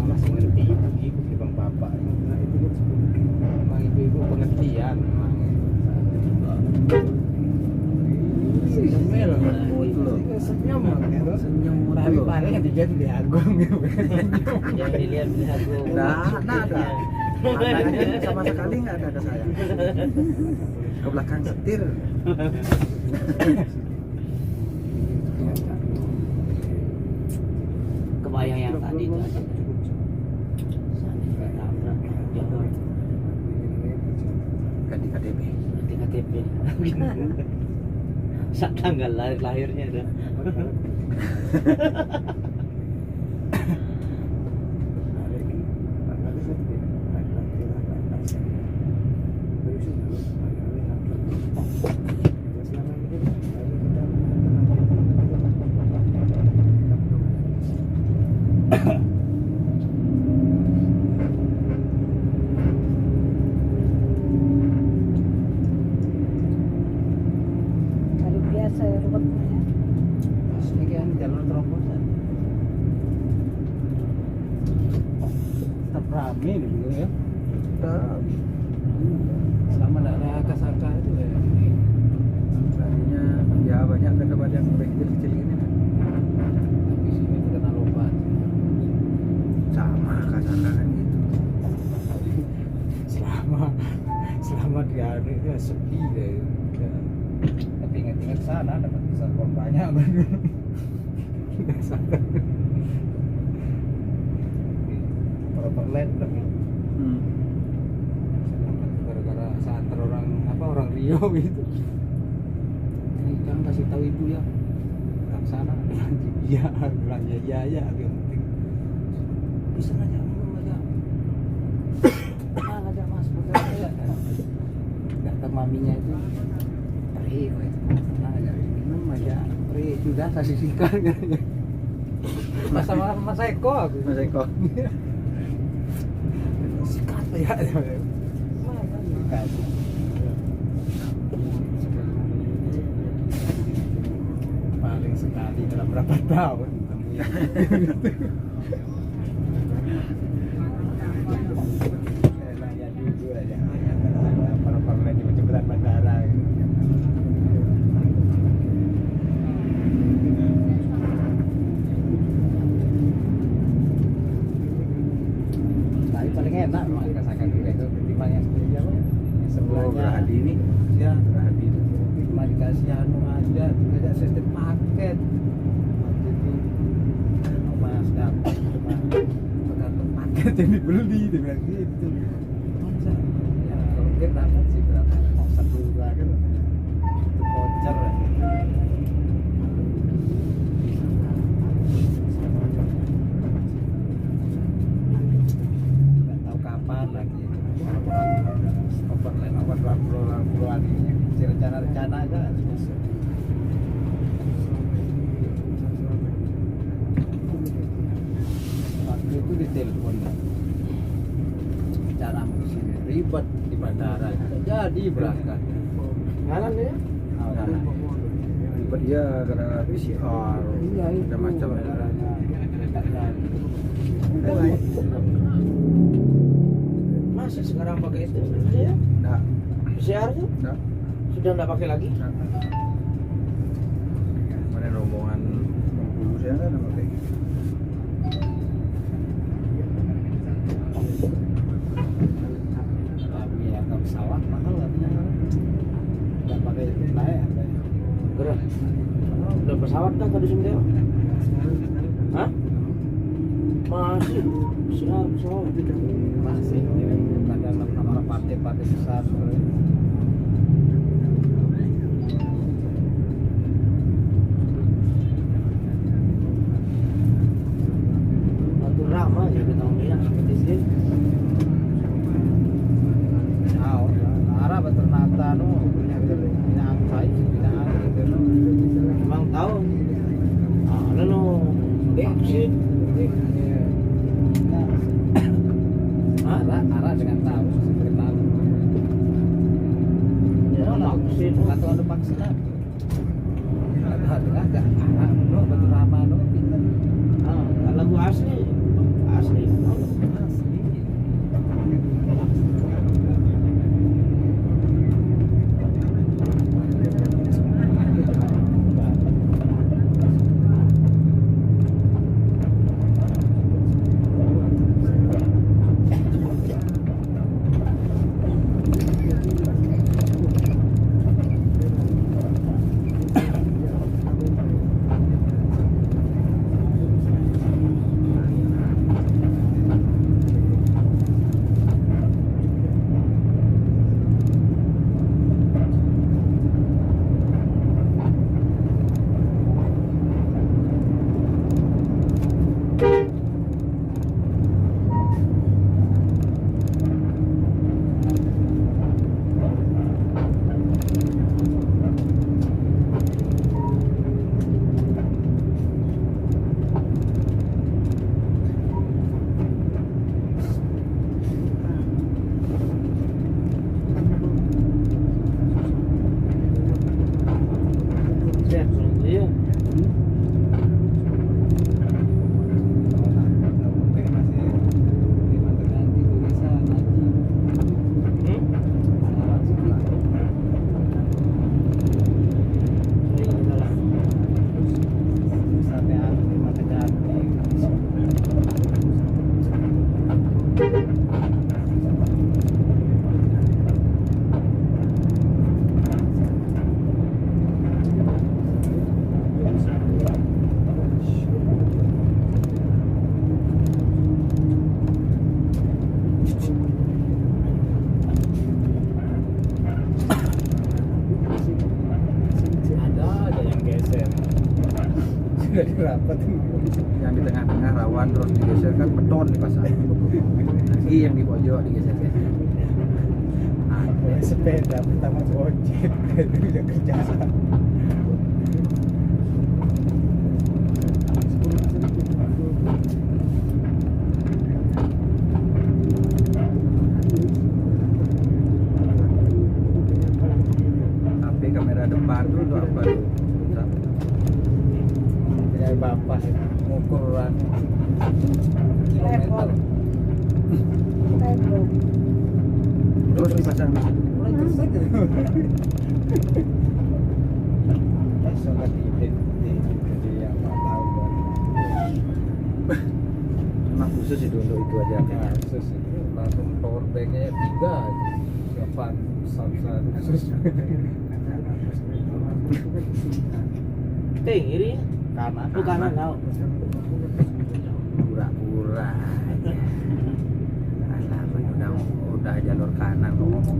Masih ngerti ibu di bang bapak. Memang ibu pengertian memang. Semel, senyum, senyum. Tapi paling yang dilihat di agung gitu. Yang dilihat di aku. Nah, ada. Anaknya sama sekali nggak ada ke saya. Ke belakang setir. Kebayang yang tadi itu aja. Sampai tabrak jauh Kan di KTP. di KTP. Saat tanggal lahirnya ada. hari biasa ya rupanya ya. Ini kan jalur terobosan. Tetap rame nih dulu ya. Selama nggak ada kasaka itu ya. Tadinya ya banyak ke tempat yang lebih kecil-kecil gini kan. Tapi sini itu kena lompat. Sama kasarnya kan gitu. Selama di anu itu ya sepi deh. Ya. Tapi ingat-ingat sana dapat besar uang banyak kan. Udah sana. Properland tapi gara-gara santer orang Rio gitu. Ini kan kasih tahu ibu ya. Ke sana iya, bilang ya yang penting. Bisa aja, aja mas, betul. Datang maminya itu, Rio itu, tenang aja, minum aja, Rio sudah kasih sikat katanya. Sama Mas Eko aku. Mas Eko. Sikat ya. Sikat. Paling sekali dalam berapa tahun temunya. Nanya dulu aja. Para permen di jembatan bandara. Tapi paling enak makan kasakan juga itu ketimbang yang sebelumnya. Yang sebelahnya Berhadi ini. ya Berhadi itu. cuma dikasih anu aja, tidak sistem paket. Jadi anu mas dapat cuma tergantung paket yang dibeli, dia bilang gitu. Masa ya kalau mungkin dapat sih berapa? 1 bulan kan. Itu pulau ini rencana-rencana aja. Waktu itu ditelepon cara sini ribet di bandara, jadi berangkat. Ngalan ya? Ribet dia karena PCR, ada macam Masih sekarang pakai itu ya? Nah, PCR tuh? nah, Sudah nggak pakai lagi? mana rombongan Bengkulu saya kan pakai. Tapi ya ke pesawat mahal katanya. Nggak pakai naik apa ya? Gerak. Udah pesawat kan tadi Sinteo? Hah? Masih PCR pesawat. Masih kadang nama partai-partai besar. Batu Rama ya kita ngomongin seperti sini. Arah Ternate no, nyangkai, Emang tahu? Ada no vaksin. Arah dengan tahu, seperti tahu. Ya vaksin. Atau ada vaksin apa? Ada agak arah no, Batu Rama no, pinter. Lagu asli. Asli. Rapat yang di tengah-tengah rawan terus digeser kan beton dipasang lagi yang di pojok digeser sepeda pertama ojek itu udah kerja tapi kamera depan tuh untuk apa tuh dari bapak ngukuran kilometer terus dipasang di situ sangat di yang tahu memang khusus itu untuk itu aja ya, khusus itu langsung power banknya 3 siapaan besar khusus Tinggi kanan itu kanan tahu. pura-pura aja alah udah jalur kanan lo ngomong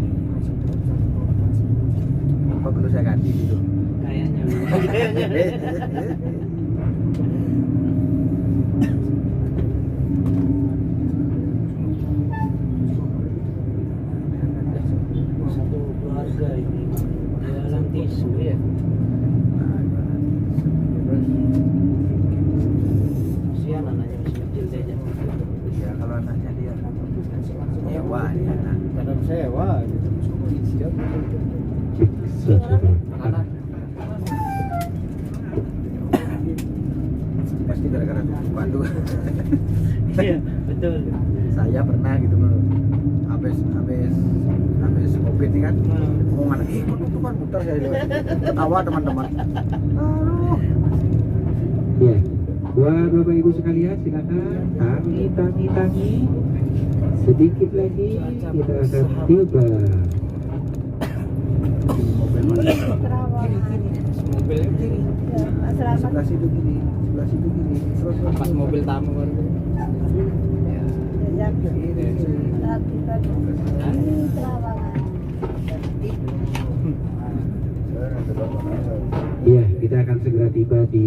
apa perlu saya ganti gitu Kayaknya. Satu 2 hari juga ini jualan tisu ya. Kasihan anaknya masih kecil saja. Ya kalau anaknya dia sewa ya. Kadang sewa gitu. Anak pasti gara-gara Bandung. Iya, betul. Saya pernah gitu habis covid ini kan omongan itu kan putar saya ketawa teman-teman. Ya, buat Bapak Ibu sekalian silakan tangi. Sedikit lagi kita akan tiba. Kerawang. Mobil ini Ya, selamat. Sebelah situ gini. Terus pas mobil tamu kan. Ya, tapi kan ini Kerawangan. Iya, kita akan segera tiba di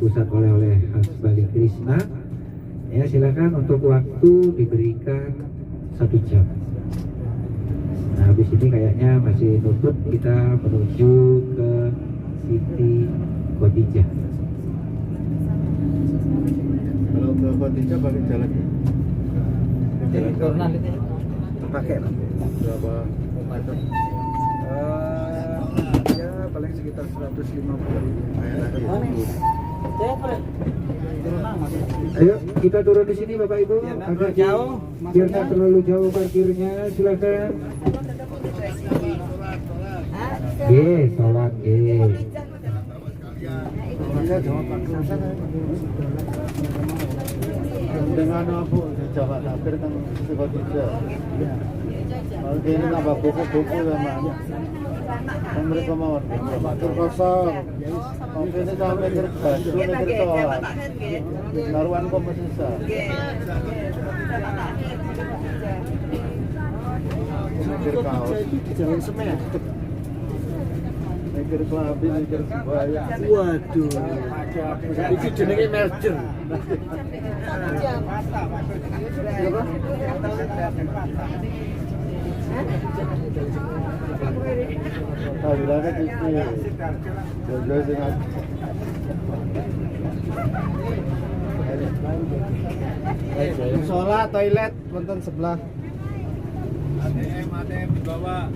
pusat oleh-oleh khas Bali Krishna. Ya, silakan untuk waktu diberikan 1 jam. Nah, habis ini kayaknya masih nutup, kita menuju ke Siti Khadijah. Kalau ke Khadijah pakai jalan Turunan itu. pakai berapa? ya paling sekitar 150. Ayo, kita turun di sini Bapak Ibu. Agak jauh, biar nggak terlalu jauh parkirnya, silakan. Sholat. Dengan apa? Jawa Nakir kan ke Khadijah. Kalau ini nambah buku-buku sama yang mereka mau matur kosong. Mungkin ini sama mikir baju, mikir sholat. Naruhan kok masih sah. Mikir kaos. Jangan semen. Mikir kelambi, mikir sebaya. Waduh. Iki jenenge merger. Bilangnya gitu. Jaga dengan Sholat toilet wonten sebelah. ATM di bawah.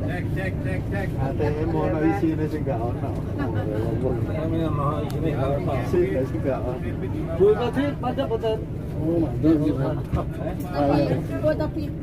Cek. ATM mau isinya sih nggak ono. Namanya mau ini kalau Pak. Sih nggak ono. Bu tadi pada betul. Oh mantap gitu.